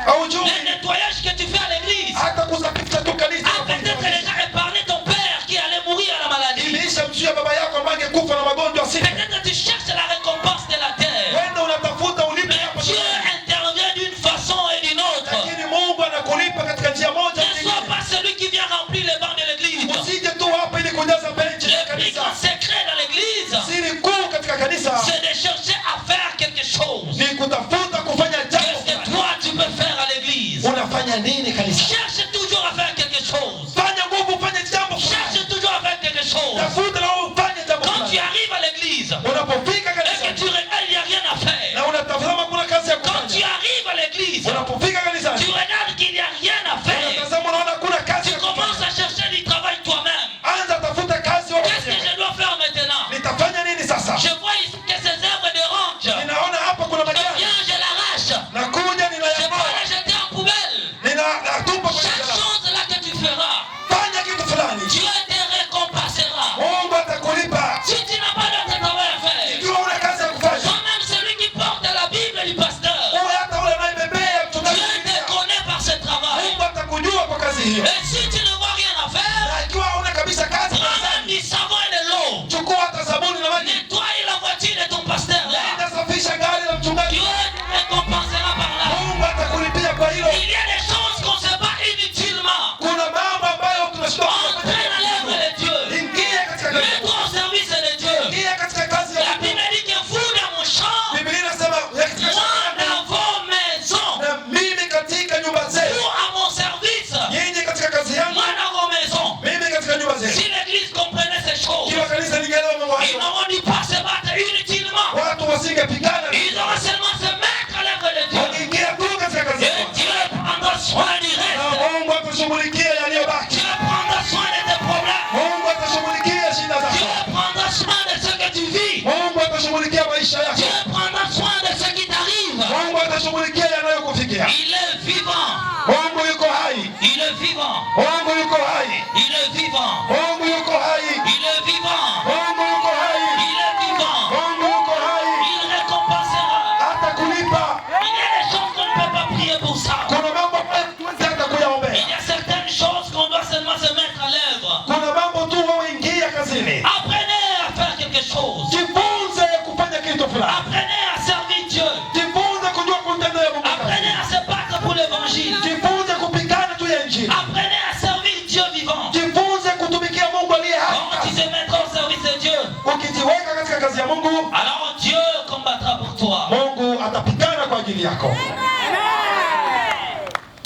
Haujui le nettoyage que tu fais à l'église. hata kusafisha tu kanisa. A peut-être déjà épargné ton père qui allait mourir à la maladie. Imeisha mzuia baba yako ambaye angekufa na magonjwa asife. Peut-être tu cherches la récompense de la terre. Wenda unatafuta ulipe Mais hapa. Dieu intervient d'une façon et d'une autre. Lakini Mungu anakulipa katika njia moja. Ne sois pas celui qui vient remplir les bancs de l'église. Usije tu hapa ili kujaza benchi ya Le plus kanisa. grand secret dans l'église, Siri kuu katika kanisa c'est de chercher à faire quelque chose. ni kutafuta kufanya jambo Qu'est-ce que fulani. toi tu peux faire à l'église? Unafanya nini kanisa? Cherche toujours à faire quelque chose. Fanya nguvu ufanye jambo fulani. Cherche toujours à faire quelque chose. Tafuta na wewe ufanye jambo Quand tu fulani. arrives à l'église Unapofika et que kanisa tu regardes, il n'y a rien à faire. na unatazama kuna kazi ya Quand tu kufanya. arrives à l'église, Unapofika kanisa tu regardes qu'il n'y a rien à faire. unatazama unaona kuna kazi Tu ya commences kufanya. à chercher du travail toi-même. Anza tafuta kazi wewe Qu'est-ce que mwenyewe. je dois faire maintenant? Nitafanya nini sasa? Je vois ici que ces œuvres de ronge. Ninaona hapa kuna Je majani. viens, je l'arrache. Nakuja Je peux ninayamoa. les jeter en poubelle. Ninatupa kwenye Chaque jalala. chose là que tu feras, Fanya kitu fulani. Dieu te récompensera. Mungu atakulipa. Si tu n'as pas d'autre travail à faire, Ikiwa una kazi ya kufanya. sois même celui qui porte la Bible du pasteur. Uwe hata ule anayebebea mchungaji Dieu te Biblia. connaît par ce travail. Mungu atakujua kwa kazi hiyo. Et si tu ne vois rien à faire, Na ikiwa una kabisa kazi prends même du savon et de l'eau. chukua hata sabuni na maji. Nettoie la voiture de ton pasteur là. Nenda safisha gari la mchungaji. Dieu te récompensera par là. Mungu atakulipia kwa hilo. Il y a des choses qu'on se bat inutilement. Kuna mambo ambayo tunashindwa Entrez dans l'œuvre de Dieu. Ingia katika kazi. Mets-toi au service de Dieu. Ingia katika kazi ya La Mungu. Bible dit que vous dans mon champ, Biblia inasema katika moi shamba dans vos maisons, na mimi katika nyumba zetu. vous à mon service, Nyinyi katika kazi yangu, moi dans vos maisons. mimi katika nyumba zetu. Si l'église comprenait ces choses, Kila kanisa lingeelewa mambo ils hayo. n'auront dû pas se battre inutilement. Watu wasingepigana. Ils auront seulement se mettre à l'œuvre de Dieu. Wakiingia tu katika kazi Et yao. Dieu prendra soin du Na reste. Mungu atashughulikia yaliyobaki. Dieu prendra soin de tes problèmes. Mungu atashughulikia shida Dieu zako. prendra soin de ce que tu vis. Mungu atashughulikia maisha yako. Dieu prendra soin de ce qui t'arrive. Mungu atashughulikia yanayokufikia. Il est vivant. Mungu yuko hai. Il est vivant. Mungu yuko hai. Il est vivant. Mungu yuko hai. Il est vivant. Mungu yuko hai. Il est vivant. Mungu yuko hai. Il récompensera. Atakulipa. Il y a des choses qu'on ne peut pas prier pour ça. Kuna mambo ambayo huwezi hata kuyaombea. Il y a certaines choses qu'on doit seulement se mettre à l'œuvre. Kuna mambo tu wewe ingia kazini. Apprenez à faire quelque chose. Jifunze kufanya kitu fulani. Apprenez à servir Dieu. Jifunze kujua kutendea Mungu. Apprenez à se battre pour l'évangile. Jifunze kupigana tu ya injili. Apprenez à servir Dieu vivant. Jifunze kutumikia Mungu aliye Quand tu hai. te mettras au service de Dieu, Ukijiweka katika kazi ya Mungu, alors Dieu combattra pour toi. Mungu atapigana kwa ajili yako.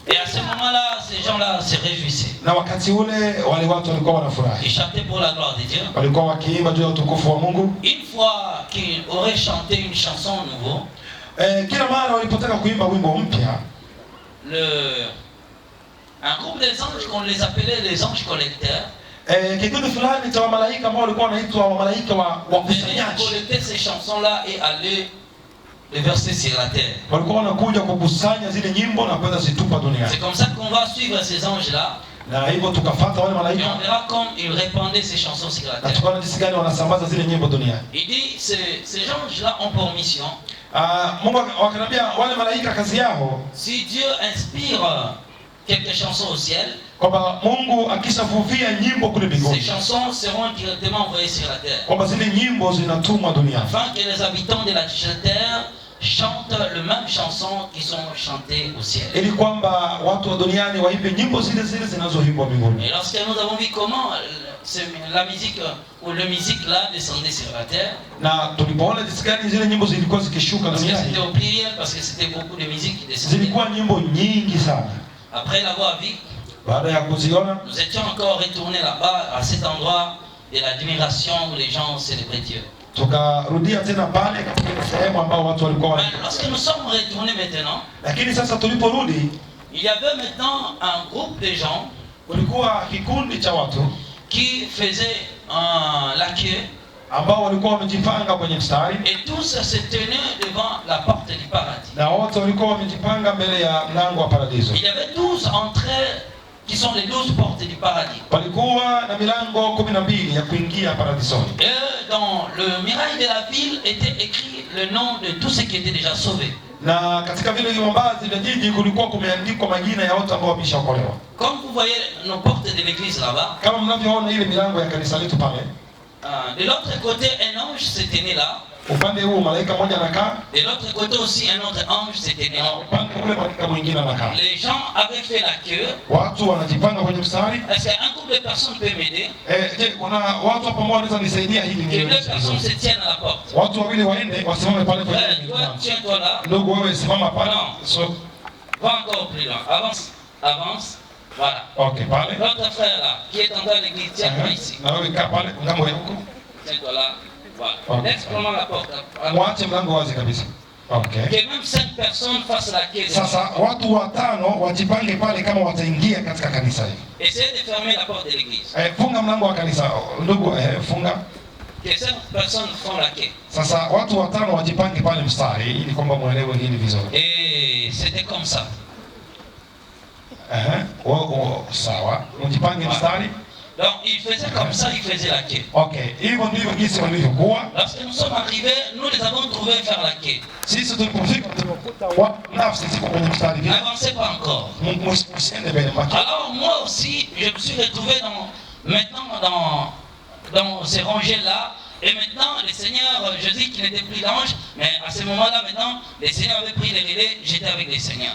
Et à ce moment-là, ces gens-là se réjouissaient. Na wakati ule wale watu walikuwa wanafurahi. Ils chantaient pour la gloire de Dieu. Walikuwa wakiimba juu ya utukufu wa Mungu. Une fois qu'ils auraient chanté une chanson nouveau, Kila mara walipotaka kuimba wimbo mpya, un groupe des anges qu'on les appelait les anges collecteurs, kikundi fulani cha wamalaika ambao walikuwa wanaitwa wamalaika wa venaient kusanyaji, collecter ces chansons-là et aller les verser sur la terre. walikuwa wanakuja kukusanya zile nyimbo na kwenda zitupa duniani. C'est comme ça qu'on va suivre ces anges-là. Na hivyo tukafuata wale Et on malaika verra comme ils répandaient ces chansons sur la na terre. tukaona jinsi gani wanasambaza zile nyimbo duniani. Il dit, ces anges-là ont pour mission, Mungu wakaniambia wale malaika kazi yao si Dieu inspire quelques chansons au ciel, kwamba Mungu akishavuvia nyimbo kule ces mbinguni, chansons seront directement envoyées sur la terre. kwamba zile nyimbo zinatumwa duniani, Afin que les habitants de la terre chantent les mêmes chansons qui sont chantées au ciel. ili kwamba watu wa duniani waimbe nyimbo zile zile zinazoimbwa mbinguni. Et lorsque nous avons vu comment la musique ou la musique là descendait sur la terre, Na tulipoona jinsi gani zile nyimbo zilikuwa zikishuka parce que c'était duniani, au pluriel, parce que c'était beaucoup de musique qui descendait. zilikuwa nyimbo nyingi sana. Après l'avoir vu, Baada ya kuziona, nous étions encore retournés là-bas, à cet endroit de l'admiration où les gens célébraient Dieu. tukarudia tena pale katika ile sehemu ambao watu walikuwa Mais lorsque nous sommes retournés maintenant, lakini sasa tuliporudi, il y avait maintenant un groupe de gens kulikuwa kikundi cha watu qui faisaient la queue ambao walikuwa wamejipanga kwenye mstari, et tous se tenaient devant la porte du paradis. na wote walikuwa wamejipanga mbele ya mlango wa paradiso. Il y avait 12 entrées qui sont les 12 portes du paradis. Palikuwa na milango 12 ya kuingia paradisoni. Et dans le mirail de la ville était écrit le nom de tous ceux qui étaient déjà sauvés. Na katika vile vibambazi vya jiji kulikuwa kumeandikwa majina ya watu ambao wameshaokolewa. Comme vous voyez nos portes de l'église là-bas. Kama mnavyoona ile milango ya kanisa letu pale. De l'autre côté, un ange s'est tenu là. Upande huu malaika mmoja anakaa. De l'autre côté aussi, un autre ange s'est tenu là. Upande ule malaika mwingine anakaa. Les gens avaient fait la queue. Watu wanajipanga kwenye mstari. Est-ce qu'un couple de personnes peut m'aider? Je, kuna watu hapo ambao wanaweza nisaidia hivi Que deux personnes se tiennent à la porte. Watu wawili waende wasimame pale kwenye mlango. Tiens-toi là. Ndugu wewe simama pale. So, va encore plus loin. Avance, avance. Voilà. Okay, pale. L'autre frère là, qui est en train de l'église, tiens-toi ici. Na wewe kaa pale ngambo ya huko. Tiens-toi là. Voilà. Laisse vraiment la porte. Mwache mlango wazi kabisa. Okay. Que même 5 personnes fassent la queue. Sasa watu watano wajipange pale kama wataingia katika kanisa hili. Essayez de fermer la porte de l'église. Funga mlango wa kanisa. Ndugu funga. Que 5 personnes font la queue. Sasa watu watano wajipange pale mstari ili kwamba muelewe hili vizuri. Et c'était comme ça. Sawa. Mjipange mstari. Donc il faisait comme ça, il faisait la queue. Okay. Hivyo ndivyo jinsi walivyokuwa. Lorsque nous sommes arrivés, nous les avons trouvés faire la queue. Sisi tulipofika tumekuta watu nafsi ziko kwenye mstari vile. N'avancez pas encore. Msiende mbele mbaki. Alors moi aussi, je me suis retrouvé dans ces rangées-là. Et maintenant, le Seigneur, je dis qu'il n'était plus l'ange, mais à ce moment-là, maintenant, le Seigneur avait pris les relais, j'étais avec le Seigneur.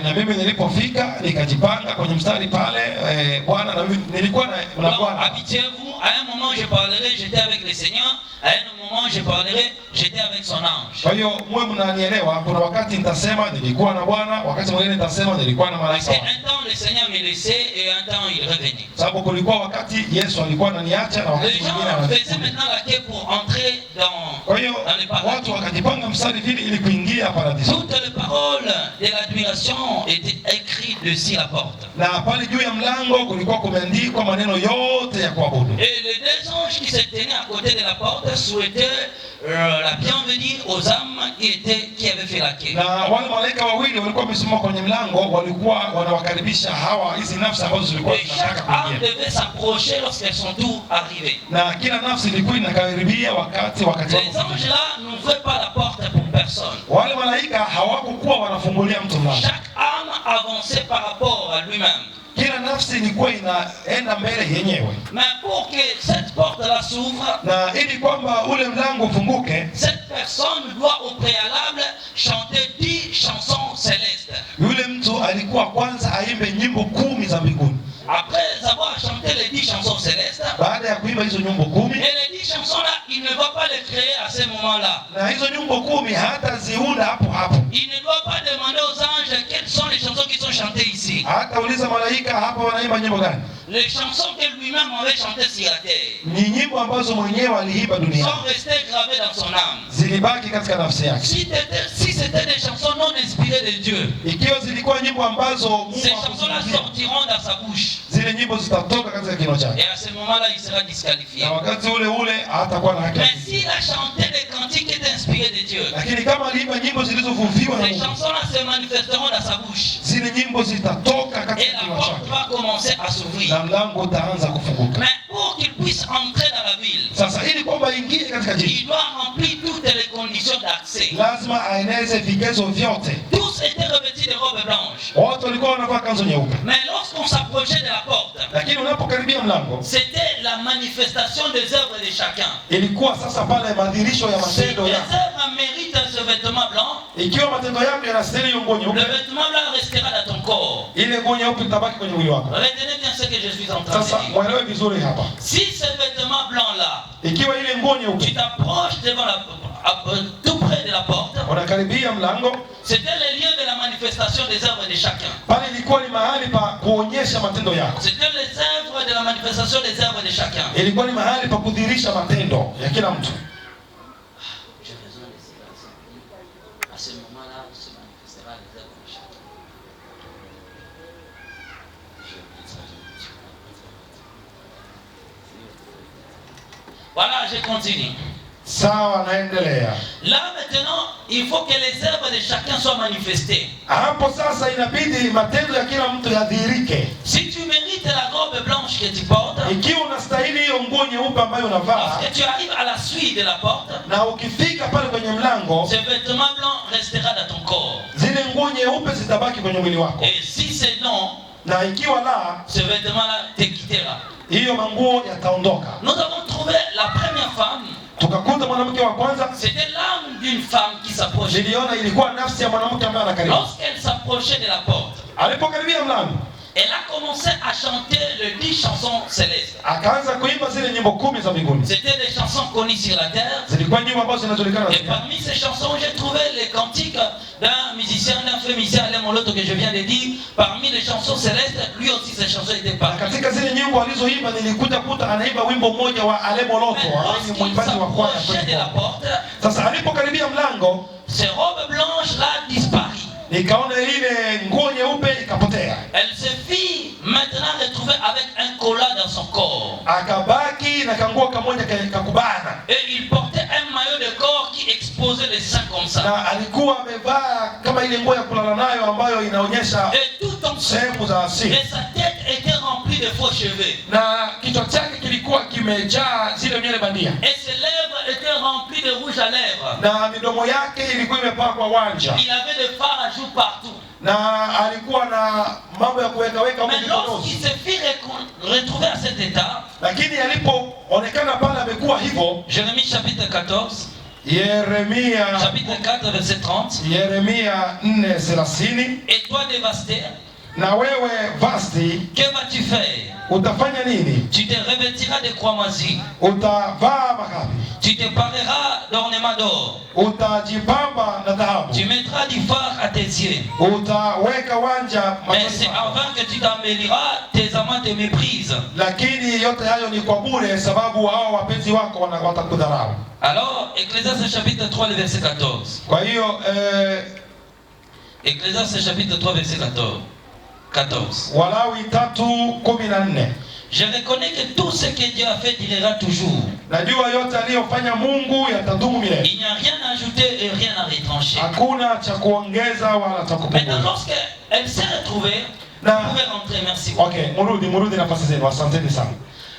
Na mimi nilipofika nikajipanga kwenye mstari pale Bwana na mimi nilikuwa na Bwana. Habituez-vous, à un moment je parlerai, j'étais avec le Seigneur, à un moment je parlerai, j'étais avec son ange. Kwa hiyo mwe mnanielewa, kuna wakati nitasema nilikuwa na Bwana, wakati mwingine nitasema nilikuwa na malaika. Parce qu'un temps le Seigneur me laissait et un temps il revenait. Sababu kulikuwa wakati Yesu alikuwa ananiacha na wakati mwingine ananiacha. Les gens faisaient maintenant la queue pour entrer dans le paradis. Watu wakajipanga mstari vile ili kuingia paradisi. Toutes les paroles de l'admiration étaient écrites dessus la porte. Na pale juu ya mlango kulikuwa kumeandikwa maneno yote ya kuabudu. Et les deux anges qui se tenaient à côté de la porte souhaitaient la bienvenue aux âmes qui avaient fait la queue. Na wale malaika wawili walikuwa wamesimama kwenye mlango, walikuwa wanawakaribisha hawa hizi nafsi ambazo zilikuwa zinataka kuingia. Chaque âme devait s'approcher lorsqu'elles sont tous arrivées. Na kila nafsi ilikuwa inakaribia wakati les anges là n'ouvraient pas la porte pour personne. Wale malaika hawakuwa wanafungulia mtu mlango. Chaque âme avançait par rapport à lui-même. Kila nafsi ilikuwa inaenda mbele yenyewe. Mais pour que cette porte-là s'ouvre, na ili kwamba ule mlango ufunguke, cette personne doit au préalable chanter 10 chansons célestes. Yule mtu alikuwa kwanza aimbe nyimbo 10 za mbinguni. Après avoir chanté les 10 chansons célestes, baada ya kuimba hizo nyimbo 10, et les 10 chansons-là, il ne va pas les créer à ce moment-là. Na hizo nyimbo 10 hata ziunda hapo hapo. Il ne doit pas demander aux anges quelles sont les chansons qui sont chantées ici. Hata uliza malaika hapa wanaimba nyimbo gani? Les chansons que lui-même avait chantées sur la terre. Ni nyimbo ambazo mwenyewe aliimba duniani. Sont restées gravées dans son âme. Zilibaki katika nafsi yake. Si c'était des chansons non inspirées de Dieu, ikiwa zilikuwa nyimbo ambazo Mungu ces chansons-là sortiront dans sa bouche. Zile nyimbo zitatoka katika kinywa chake. Et à ce moment-là, il sera disqualifié. Na wakati ule hatakuwa na haki. Mais s'il a chanté des cantiques inspirés de Dieu, lakini kama aliimba nyimbo zilizovuviwa na ces Mungu, chansons-là se manifesteront dans sa bouche. Zile nyimbo zitatoka katika kinywa chake. Et la porte va commencer à s'ouvrir. Na mlango utaanza kufunguka. Mais pour qu'il puisse entrer dans la ville, sasa ili kwamba ingie katika jiji, il doit remplir toutes les conditions d'accès. Lazima aeneze vigezo vyote. Tous étaient revêtus de robes blanches. Watu walikuwa wanavaa kanzu nyeupe. Mais lorsqu'on s'approchait de la porte, lakini unapokaribia mlango, c'était la manifestation des œuvres de chacun. Ilikuwa sasa pale madhihirisho ya matendo ya. Si les œuvres méritent ce vêtement blanc, ikiwa matendo yako yanastahili nguo nyeupe, le vêtement blanc restera dans ton corps. Ile nguo nyeupe itabaki kwenye mwili wako. Retenez bien ce que je suis en train de dire. Sasa mwelewe vizuri hapa. Si ce vêtement blanc là, ikiwa ile nguo nyeupe, tu t'approches devant tout près de la porte, unakaribia mlango, c'était le lieu de la manifestation des œuvres de chacun. Pale ilikuwa ni mahali pa kuonyesha matendo yako. C'était les œuvres de la manifestation des œuvres de chacun. Ilikuwa ni mahali pa kudhihirisha matendo ya kila mtu. J'ai besoin de silence. À ce moment-là, se manifestera les œuvres de chacun. Voilà, je continue. Sawa, naendelea. Là maintenant, il faut que les œuvres de chacun soient manifestées. Hapo sasa inabidi matendo ya kila mtu yadhihirike. Si tu tu arrives à la suite de la porte, na ukifika pale kwenye mlango, ce vêtement blanc restera dans ton corps. zile nguo nyeupe zitabaki kwenye mwili wako. Et si c'est non, Na ikiwa la, ce vêtement-là te quittera. hiyo manguo yataondoka. Nous avons trouvé la première femme. Tukakuta mwanamke wa kwanza, C'était l'âme d'une femme qui s'approchait. niliona ilikuwa nafsi ya mwanamke ambaye anakaribia. Lorsqu'elle s'approchait de la porte, Alipokaribia mlango, elle a commencé à chanter les 10 chansons célestes. akaanza kuimba zile nyimbo 10 za mbinguni. C'était des chansons connues sur la terre. Zilikuwa nyimbo ambazo zinajulikana. Et parmi ces chansons, j'ai trouvé les cantiques d'un musicien, d'un frère musicien, Alain Moloto, que je viens de dire. Parmi les chansons célestes, lui aussi, ses chansons étaient parmi. Katika zile nyimbo alizoimba nilikuta kuta anaimba wimbo mmoja wa Ale Moloto, ni mwimbaji wa kwaya de la porte, Sasa alipokaribia mlango, ses robes blanches là disparu. nikaona ile nguo nyeupe ikapotea. Elle se fit maintenant retrouver avec un collat dans son corps. Akabaki na kanguo kamoja kakubana. Et il portait un maillot de corps qui exposait les seins comme ça. Na alikuwa amevaa kama ile nguo ya kulala nayo ambayo inaonyesha Et tout en sehemu za asili. et sa tête était remplie de faux cheveux. Na kichwa chake kilikuwa kimejaa zile nywele bandia. Et ses lèvres étaient remplies de rouge à lèvres. Na midomo yake ilikuwa imepakwa wanja. Il avait des fards à joues partout. Na alikuwa na mambo ya kuweka weka Mais lorsqu'il se fit retrouver à cet état, lakini alipoonekana pale amekuwa hivyo, Jérémie chapitre 14, Yeremia chapitre 4 verset 30, Yeremia 4:30, et toi dévasté, na wewe Vasti, que vas-tu faire? utafanya nini? Tu te revêtiras de croix-moisies, Utavaa makapi, tu te pareras d'ornements d'or, utajipamba na dhahabu, tu mettras du fard à tes yeux. utaweka wanja Mais c'est machoni pako. avant que tu t'embelliras, tes amants te méprisent. Lakini yote hayo ni kwa bure, sababu hao wapenzi wako watakudharau. Alors, Ecclésiaste chapitre 3, le verset 14. Kwa hiyo Ecclésiaste chapitre 3, verset 14. Walawi 3:14. Je reconnais que tout ce que Dieu a fait durera toujours. Najua yote aliyofanya Mungu yatadumu milele. Il n'y a rien à ajouter et rien à retrancher. Hakuna cha kuongeza wala cha Maintenant, kupunguza. lorsqu'elle s'est retrouvée, vous Na pouvez rentrer, merci beaucoup. okay, murudi nafasi zenu. Asanteni sana.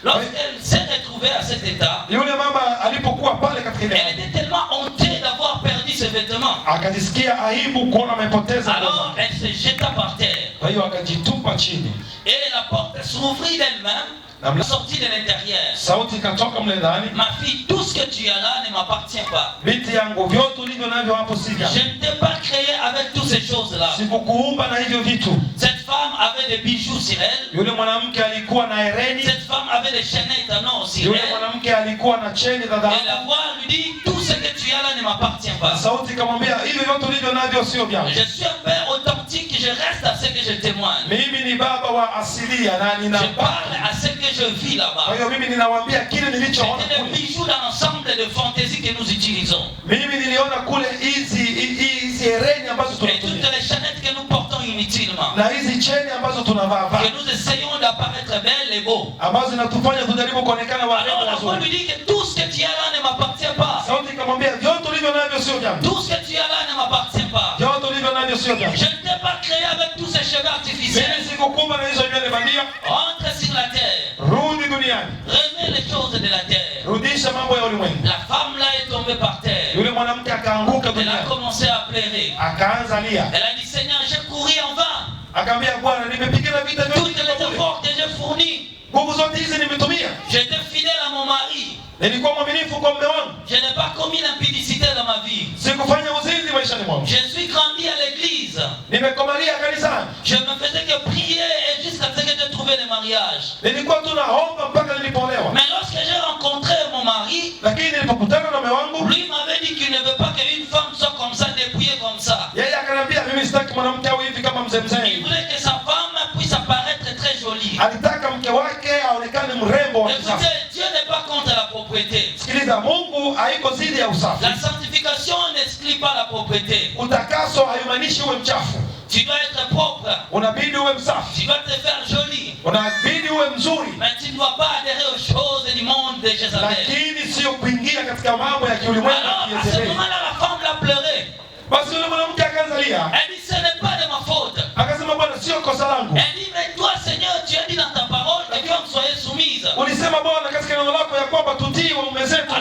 Lorsqu'elle s'est retrouvée à cet état, Yule mama alipokuwa pale katika ile, elle était tellement hontée d'avoir perdu ses vêtements. akajisikia aibu kuona amepoteza nguo Alors, zake. elle se jeta par terre. Kwa hiyo akajitupa chini. Et la porte s'ouvrit d'elle-même, sortie de l'intérieur. Sauti ikatoka mle ndani, Ma fille, tout ce que tu as là ne m'appartient pas. binti yangu, vyote ulivyo navyo hapo si vyangu. Je ne t'ai pas créé avec toutes ces choses-là. Sikukuumba na hivyo vitu. Cette femme avait des bijoux sur elle. Yule mwanamke alikuwa na hereni, Cette femme avait des chaînettes en or sur yule elle. mwanamke alikuwa na cheni za Et dhahabu. la voix lui dit, tout ce que tu as là ne m'appartient pas. Sauti ikamwambia, hivyo vyote ulivyo navyo sio vyangu. Je suis un père authentique, je reste à ce que je témoigne. Mimi ni baba wa asilia na Je ninabaki. parle à ce que je vis Kwa là-bas. hiyo mimi ninawaambia kile nilichoona C'était des kule. bijoux dans l'ensemble de fantaisies que nous utilisons. Mimi niliona kule hizi hereni ambazo Et toutes tunatumia les chaînettes que nous portons inutilement. na hizi cheni ambazo tunavaa Que nous essayons d'apparaître belles et beaux. ambazo zinatufanya tujaribu kuonekana Alors warembo la voix wazuri. lui dit que tout ce que tu as là ne m'appartient pas. Sauti ikamwambia, vyote ulivyo navyo sio vyangu. Tout ce que tu as là ne m'appartient pas. Vyote ulivyo navyo sio vyangu. Je ne t'ai pas créé avec tous ces cheveux artificiels. Mimi sikukumba na hizo nywele bandia. Entre sur la terre. Rudi duniani, Remets les choses de la terre. rudisha mambo ya ulimwengu. La femme là est tombée par terre. Yule mwanamke akaanguka Elle a duniani, commencé à pleurer. akaanza lia, Elle a dit, Seigneur, j'ai couru en vain. akaambia Bwana, nimepigana vita vyote Toutes les efforts que j'ai fournis. nguvu zote hizi nimetumia. J'étais fidèle à mon mari. Nilikuwa mwaminifu kwa mume wangu, Je n'ai pas commis l'impudicité dans ma vie. sikufanya uzinzi maishani mwangu, Je suis grandi à l'église. nimekomalia kanisani, Je ne faisais que prier et jusqu'à ce que j'ai trouvé le mariage. nilikuwa tu naomba mpaka nilipoolewa. Mais lorsque j'ai rencontré mon mari, Lakini nilipokutana na mume wangu, lui m'avait dit qu'il ne veut pas qu'une femme soit comme ça, dépouillée comme ça. yeye akaniambia mimi sitaki mwanamke awe hivi kama mzee Il mzee. voulait que sa femme puisse apparaître très jolie. Alitaka mke wake aonekane mrembo wa kisasa. Écoutez, Dieu n'est pas contre la propriété. Sikiliza, Mungu haiko zidi ya usafi. La sanctification n'exclut pas la propriété. Utakaso haimaanishi uwe mchafu. Tu dois être propre. Unabidi uwe msafi. Tu dois te faire joli. Unabidi uwe mzuri. Mais tu ne dois pas adhérer aux choses du monde de Jézabel. Lakini sio kuingia katika mambo ya kiulimwengu ya Alors, à ce Yezebeli. moment-là, la femme l'a pleuré. Basi yule mwanamke akaanza lia, Elle dit, ce n'est pas de ma faute. akasema Bwana, sio kosa langu. Elle dit, mais toi, Seigneur, tu as dit dans ta parole que les femmes soient soumises. Ulisema Bwana katika neno lako ya kwamba tutii waume zetu.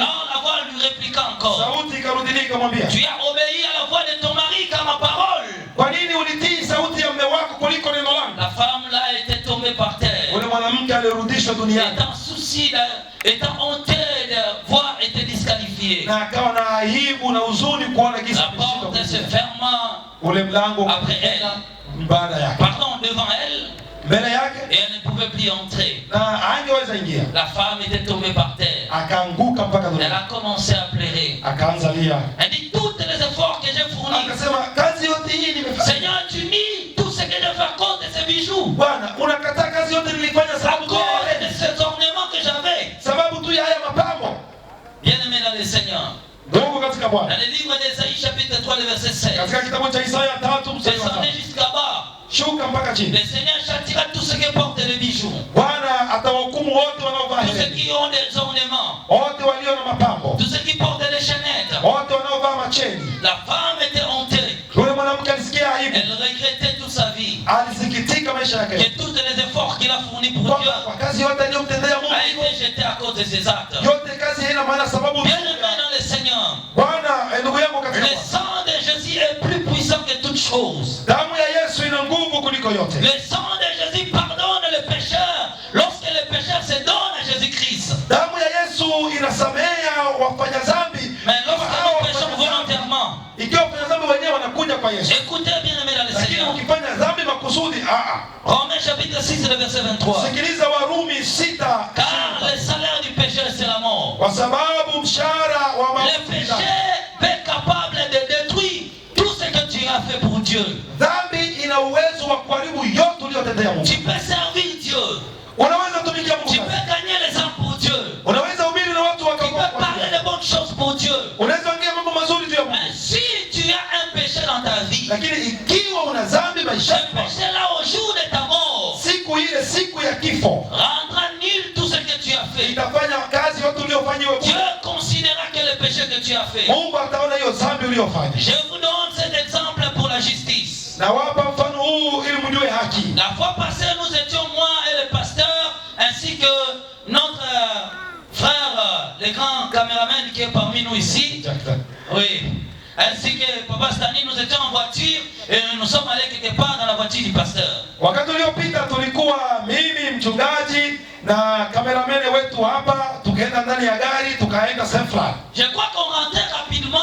akamwambia, tu as obéi à la voix de ton mari qu'à ma parole. kwa nini ulitii sauti ya mume wako kuliko neno langu? La femme là était tombée par terre. Ule mwanamke alirudishwa duniani Étant souci, étant honteux de voir, était disqualifiée. na akawa na aibu na huzuni kuona kisa La porte se ferma ule mlango après elle, baada yake, pardon, devant elle, mbele yake, et elle ne pouvait plus entrer. na hangeweza ingia. La femme était tombée par terre. Akaanguka mpaka Elle duniani, a commencé à pleurer. akaanza lia, Elle dit toutes les efforts que j'ai fournis. akasema kazi yote hii nimefanya. Seigneur, tu nies tout ce que je fais à cause de ces bijoux. Bwana, unakataa kazi yote nilifanya À sababu tu ya cause yale, de ces ornements que j'avais. sababu tu ya haya mapambo. Bien-aimé dans le Seigneur. Ndugu katika Bwana, Dans le livre d'Ésaïe chapitre 3, le verset 16. katika kitabu cha Isaya 3 mstari wa Descendez 5, jusqu'à bas. shuka mpaka chini. Le Seigneur châtira tous ceux qui portent des bijoux. Bwana atawahukumu wote wanaovaa Tous ceux hereni, qui ont des ornements. wote walio na mapambo, Tous ceux qui portent des chaînettes. wote wanaovaa macheni. La femme était honteuse. Yule mwanamke alisikia aibu, Elle regrettait toute sa vie. alisikitika maisha yake Que tous les efforts qu'il a fournis pour Dieu kwamba kwa kazi yote aliyomtendea a Mungu, été jeté à cause de ses actes. yote kazi haina maana sababu. Bien-aimé dans le Seigneur. Bwana, ndugu yangu katika Le Bwana, sang de Jésus est plus puissant que toute chose. damu ya Yesu ina nguvu kuliko yote. Le sang de Jésus pardonne le pécheur lorsque le pécheur se donne à Jésus-Christ. Damu ya Yesu inasamea wafanya dhambi, Mais lorsque nous péchons volontairement, ikiwa wafanya dhambi wenyewe wanakuja kwa Yesu. écoutez bien aimé dans le Lakini Seigneur. ukifanya dhambi makusudi, Romains chapitre 6, le verset 23. sikiliza Warumi 6, Car le salaire du pécheur c'est la mort. kwa sababu mshahara wa Le maovu ni péché dhambi. est capable de détruire tout ce que tu as fait pour Dieu. Dhambi ina uwezo wa kuharibu yote uliyotendea Mungu. Tu peux servir Dieu. Unaweza tumikia Tu Mungu, peux gagner les âmes pour Dieu. unaweza hubiri na watu Tu peux wakaokoka, parler de bonnes choses pour Dieu. unaweza ongea mambo mazuri juu ya Mungu. Mais si tu as un péché dans ta vie, Lakini ikiwa una dhambi ce maishani mwako, péché-là au jour de ta mort siku ile, siku ya kifo, rendra nul tout ce que tu as fait. itafanya kazi yote uliyofanya iwe Dieu bure. considérera que le péché que tu as fait. Mungu ataona hiyo dhambi uliyofanya. Je vous donne cet exemple pour la justice. Na wapa mfano huu ili mjue haki. La fois passée, nous étions moi et le pasteur, ainsi que notre frère, le grand caméraman qui est parmi nous ici. Oui. Ainsi que Papa Stani, nous étions en voiture et nous sommes allés quelque part dans la voiture du pasteur. Wakati uliopita tulikuwa mimi mchungaji na kameramene wetu hapa, tukaenda ndani ya gari tukaenda sehemu fulani. Je crois qu'on rentrait rapidement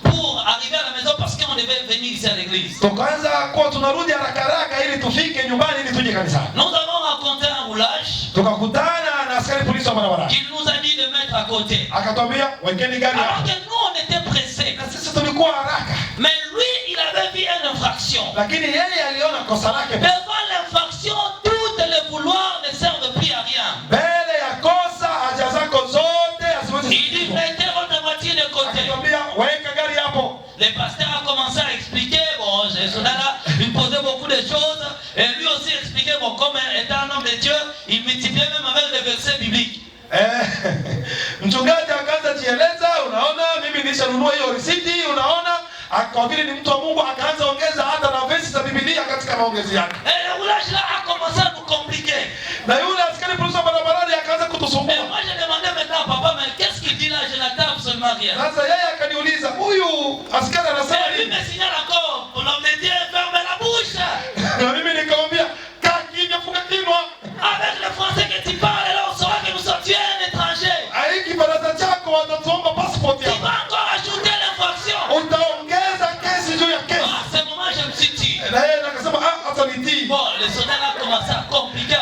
pour arriver à la maison parce qu'on devait venir ici à l'église. Tukaanza kwa tunarudi haraka haraka ili tufike nyumbani ili tuje kanisani. Nous avons rencontré un roulage Tukakutana na askari polisi wa barabara. qui nous a dit de mettre à côté. Akatwambia wekeni gari Alors hapa. que nous on était pressés. Na sisi tulikuwa haraka. Mais lui il avait vu une infraction. Lakini yeye aliona kosa lake. Devant l'infraction, toutes les vouloirs ne servent plus à rien. Mbele ya kosa haja zako zote haziwezi. Il dit mettez votre voiture de côté. Akatwambia weka gari hapo. Le pasteur a commencé à expliquer, bon, ce là il posait beaucoup de choses, et lui aussi expliquait, bon, comme étant un homme de Dieu, il multipliait même avec les versets bibliques. Mchungaji akaanza jieleza, unaona mimi nishanunua hiyo risiti, unaona kwa vile ni mtu wa Mungu akaanza ongeza hata na verse za Biblia katika maongezi yake. Et le roulage là a commencé à nous compliquer. Na yule askari polisi wa barabarani akaanza kutusumbua. Et moi je demandais maintenant à papa, mais qu'est-ce qu'il dit là? Je n'attends absolument rien. Sasa yeye akaniuliza, huyu askari anasema Et lui nini? me signale encore, pour l'homme de Dieu, ferme la bouche. Na mimi nikamwambia, kaa kimya, funga kinywa. Avec le français que tu parles, là on saura que nous sommes tués un étranger. Hiki baraza chako watatuomba passport Tu hapa. vas encore ajouter l'infraction. Utaongeza kesi juu ya kesi. À ce moment je me suis dit, Na yeye akasema hata nitii. bon, le soldat a commencé à compliquer,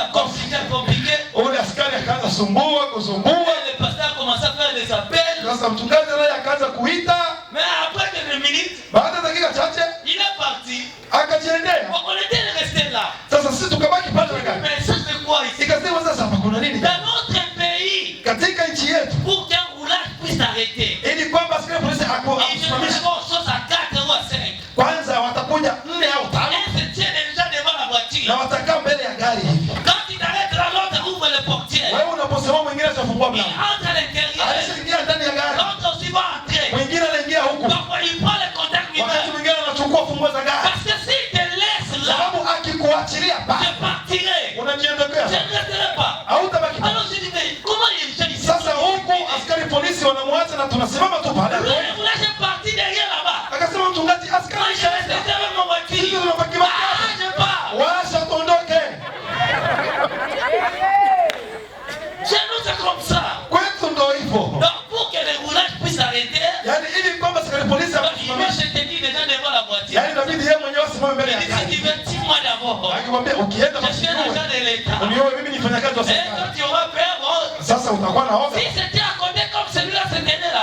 Ule askari akaanza kusumbua. Le pasteur a commencé à faire des appels. Sasa mchungaji naye akaanza kuita. Mais après quelques minutes, Baada ya dakika chache il est parti. akajiendea. On était resté là. Sasa sisi tukabaki pale ndani. Mais ça c'est quoi ici? Ikasema sasa hapa kuna nini? Dans notre pays, Katika nchi yetu pour qu'un roulage puisse s'arrêter, ili kwamba askari polisi il faut akusimamishe. chose à 4 ou à 5. Kwanza watakuja 4 au 5 Elle se tient déjà devant la na voiture. watakaa mbele ya gari hivi. Quand il arrête là, l'autre ouvre le portière. Wewe unaposema mwingine atafungua Il mlango. entre à l'intérieur. Anaingia ndani ya gari. L'autre aussi va entrer. Mwingine anaingia huku. Parfois il prend le contact Wakati lui-même. mwingine anachukua funguo za gari. Parce que s'il te laisse là, Sababu akikuachilia je basi partirai. unajiondokea. Je ne resterai pas. Hautabaki. Alors je dis, mais comment il est ici? Sasa huku askari polisi wanamwacha na tunasimama tu pale. Le roulage est parti derrière unioe. Unioe mimi nifanya kazi wa serikali. Sasa utakuwa na oga.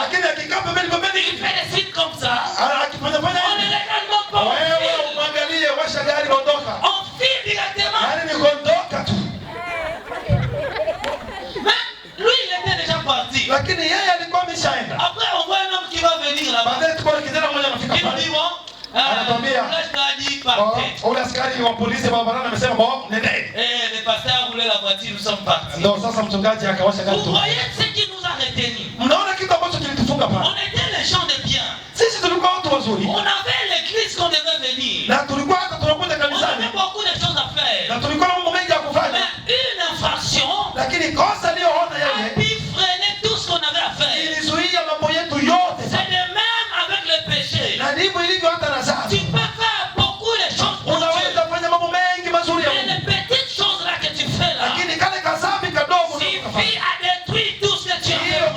Lakini akikaa pembeni akifanya wewe umwangalie, washa gari ondoka. Yaani ni kuondoka tu. Lakini yeye alikuwa ameshaenda. Baadaye tuko na kijana mmoja anafika pale. Anatuambia ule askari wa polisi barabarani amesema bo nende. Ndio sasa mchungaji akawasha gari tu. Mnaona kitu ambacho kilitufunga pale. Sisi tulikuwa watu wazuri. Na tulikuwa hata tunakwenda kanisani. Na tulikuwa na mambo mengi ya kufanya. Lakini kosa aliyoona yeye ilizuia mambo yetu yote. Na ndivyo ilivyo hata na sasa. Unaweza kufanya mambo mengi mazuri ya Mungu. Lakini kale kazabi kadogo hiyo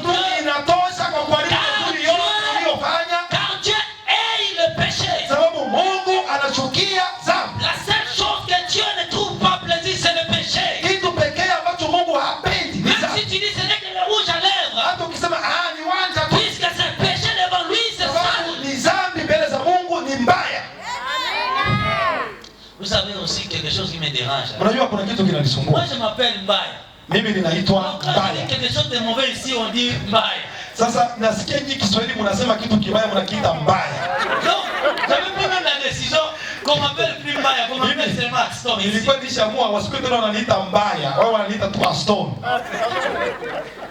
tu inatosha kwa kuharibu mazuri yote uliyofanya. Sababu Mungu anachukia dhambi. Kitu pekee ambacho Mungu hapendi ni dhambi. Hata ukisema ni wanja tu. Sababu ni dhambi mbele za Mungu ni mbaya. Vous savez aussi quelque chose qui me dérange. Unajua kuna kitu kinanisumbua. Moi je m'appelle Mbaya. Mimi ninaitwa Mbaya. Quelque chose de mauvais ici on dit Mbaya. Sasa nasikia nyinyi Kiswahili mnasema kitu kibaya mnakiita mbaya. Non, j'avais pris même la décision qu'on m'appelle plus Mbaya, qu'on m'appelle seulement Aston. Nilikuwa nishaamua wasiku tena wananiita Mbaya, wao wananiita tu Aston.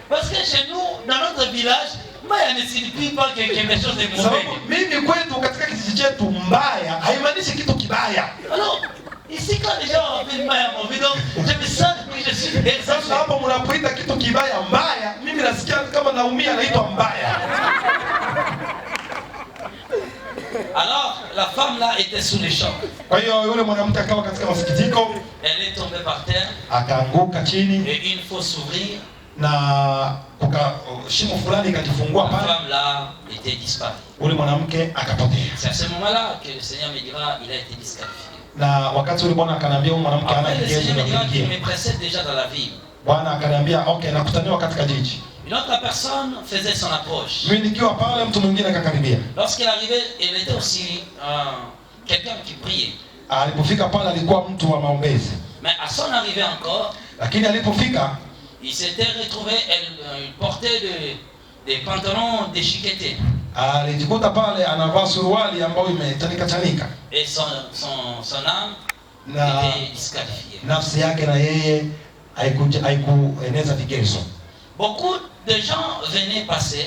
Parce que chez nous dans notre village Mbaya ne signifie pas quelque chose de mauvais. Sababu mimi kwetu katika kijiji chetu mbaya haimaanishi kitu kibaya. Alors ici quand les gens m'appellent Mbaya mauvais, donc je me sens que je suis exagéré. Sasa hapo mnapoita kitu kibaya mbaya, mimi nasikia kama naumia naitwa mbaya. Alors la femme là était sous le choc. Kwa hiyo yule mwanamke akawa katika masikitiko, elle est tombée par terre, akaanguka chini et une fois s'ouvrir, na shimo fulani ikajifungua pale. La femme là était disparue. Ule mwanamke akapotea. C'est à ce moment-là que le Seigneur me dira il a été disqualifié. Na wakati ule Bwana akaniambia huyu mwanamke hana kigezo cha kuingia. Me précède déjà dans la ville. Bwana akaniambia okay, nakutaniwa katika jiji. Une autre personne faisait son approche. Mimi nikiwa pale mtu mwingine akakaribia. Lorsqu'il arrivait, il était aussi quelqu'un qui priait. Alipofika pale alikuwa mtu wa maombezi. Mais à son arrivée encore, lakini alipofika il s'était retrouvé, il portait des pantalons déchiquetés. Alijikuta pale anavaa suruali ambayo imetanika tanika. Et son âme était disqualifiée. Nafsi yake na yeye haikueneza vigezo. Beaucoup de gens venaient passer.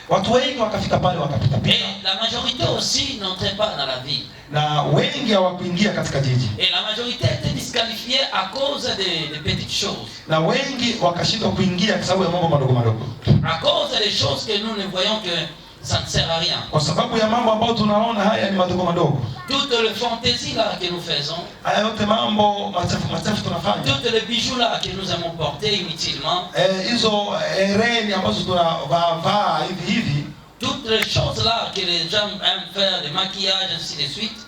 Watu wengi wakafika pale wakapita pita. Et la majorité aussi n'entrait pas dans la ville. Na wengi hawakuingia katika jiji. Et la majorité était disqualifiée à cause de petites choses. Na wengi wakashindwa kuingia kwa sababu ya mambo madogo madogo. À cause des choses que nous ne voyons que ça ne sert à rien. Kwa sababu ya mambo ambayo tunaona haya ni madogo madogo. Toutes les fantaisies là que nous faisons. Haya yote mambo machafu tunafanya. Toutes les bijoux là que nous aimons porter inutilement. Hizo hereni ambazo tunavaa hivi. Toutes les choses là que les gens aiment faire, des maquillages ainsi de suite.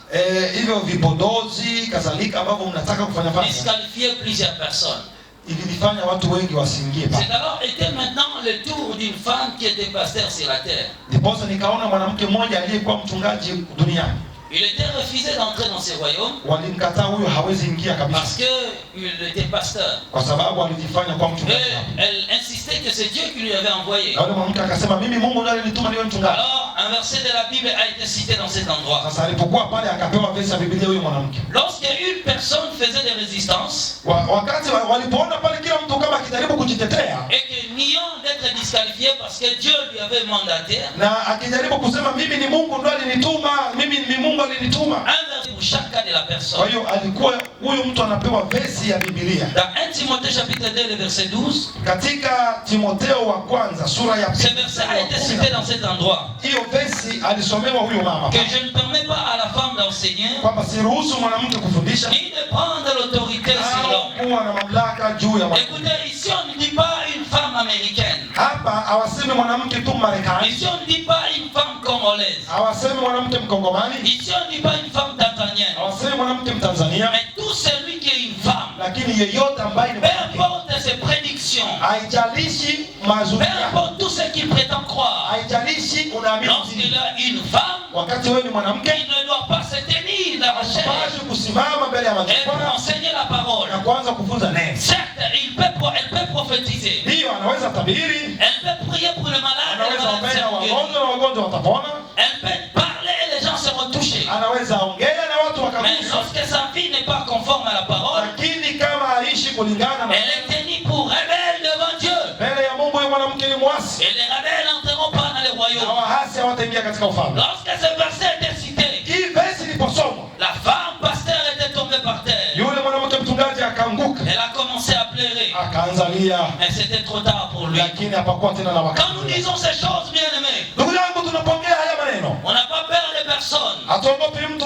Hivyo vipodozi kadhalika ambavyo mnataka kufanya fanya. Disqualifier plusieurs personnes. Ilifanya watu wengi wasiingie pale. C'est alors était maintenant le tour d'une femme qui était pasteur sur la terre. Ndiposa nikaona mwanamke mmoja aliyekuwa mchungaji duniani. Il était refusé d'entrer dans ce royaume. Walimkataa huyo hawezi ingia kabisa. Parce que il était pasteur. Kwa sababu alijifanya kwa mchungaji. Elle insistait que c'est Dieu qui lui avait envoyé. Na yule mwanamke akasema mimi Mungu ndiye alinituma niwe mchungaji. Alors un verset de la Bible a été cité dans cet endroit. Sasa alipokuwa pale akapewa verse ya Biblia huyo mwanamke. Lorsque une personne faisait des résistances, wakati walipoona pale kila mtu kama akijaribu kujitetea, et que niant d'être disqualifié parce que Dieu lui avait mandaté, na akijaribu kusema mimi ni Mungu ndiye alinituma, mimi ni Mungu alinituma, un verset pour chaque cas de la personne. Kwa hiyo alikuwa huyo mtu anapewa verse ya Biblia. Dans 1 Timothée chapitre 2 le verset 12, katika Timotheo wa kwanza sura ya 2, ce verset a été cité dans cet endroit. Hiyo verse alisomewa huyo mama. Que je ne permets pas à la femme d'enseigner, kwamba siruhusu mwanamke kufundisha, ni de prendre l'autorité sur l'homme. Kuwa na mamlaka juu ya mwanamke. Écoutez, ici on ne dit pas une femme américaine. Hapa hawasemi mwanamke tu Marekani. Ici on ne dit pas une femme congolaise. Hawasemi mwanamke Mkongomani. Ici on ne dit pas une femme tanzanienne. Hawasemi mwanamke Mtanzania. Mais tout celui qui est une femme, lakini yeyote ambaye ni peu mwanamke, importe ses prédictions, haijalishi mazuri peu yako, importe tout ce qu'il prétend croire, haijalishi unaamini lorsqu'il nini. a une femme, Wakati wewe ni mwanamke, il ne doit pas se tenir dans la chair hupaswi kusimama mbele ya et pour majukwaa enseigner la parole. na kuanza kufunza neno. Certes, elle peut prophétiser, Ndiyo, anaweza tabiri, elle peut prier pour les malades et les anaweza malades ombea seront guéris. wagonjwa na wagonjwa watapona, Elle peut parler et les gens seront touchés. anaweza ongea na watu Mais wakaguswa, lorsque sa vie n'est pas conforme à la parole, lakini kama aishi kulingana na elle est tenue pour rebelle devant Dieu. mbele ya Mungu, huyo mwanamke ni mwasi, Et les rebelles n'entreront pas dans les na royaumes. wahasi hawataingia katika ufalme. Lorsque ce verset était cité, Hii verse iliposomwa, la femme pasteur était tombée par terre. yule mwanamke mchungaji akaanguka, Elle a commencé à pleurer. akaanza lia, Mais c'était trop tard pour lui. lakini hapakuwa tena na wakati. Quand nous disons ces choses, bien aimés, Ndugu yangu, tunapongea haya maneno, on n'a pas peur de personne, hatuogopi mtu,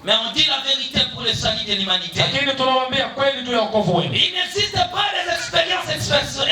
mais on dit la vérité pour le salut de l'humanité. lakini tunawaambia kweli juu ya wokovu wenu. Il n'existe pas des expériences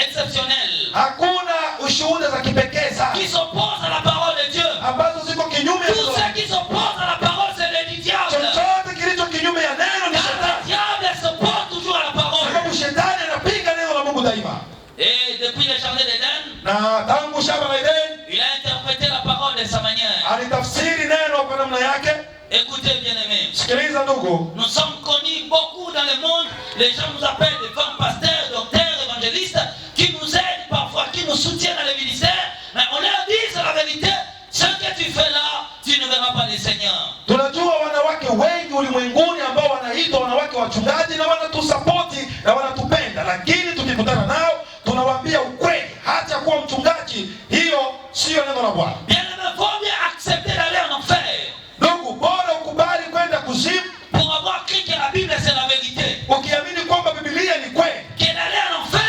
exceptionnelles Hakuna ushuhuda za kipekee sana qui s'opposent à la parole de Dieu. ambazo ziko kinyume ya Tout neno. ce qui s'oppose à la parole, c'est le diable. Chochote kilicho kinyume ya neno ni Car le shetani, diable s'oppose toujours à la parole. sababu shetani anapinga neno la Mungu daima. Et depuis le jardin d'Éden, Na tangu shamba la Edeni il a interprété la parole de sa manière. alitafsiri neno kwa namna yake. Écoutez, bien aimés, Sikiliza ndugu, nous sommes connus beaucoup dans le monde. Les gens nous appellent des femmes pasteurs, docteurs, évangélistes, qui nous aident parfois, qui nous soutiennent dans les ministères. Mais on leur dit c'est la vérité. Ce que tu fais là, tu ne verras pas le Seigneur. tunajua wanawake wengi ulimwenguni ambao wanaitwa wanawake wachungaji na wanatusapoti na wanatupenda, lakini tukikutana nao tunawaambia ukweli, hata kuwa mchungaji, hiyo siyo neno la Bwana. Bien aimé, faut bien accepter d'aller en enfer Ndugu, bora ukubali kwenda kuzimu pour avoir cru que la Bible c'est la vérité. ukiamini kwamba Biblia ni kweli, Que d'aller en enfer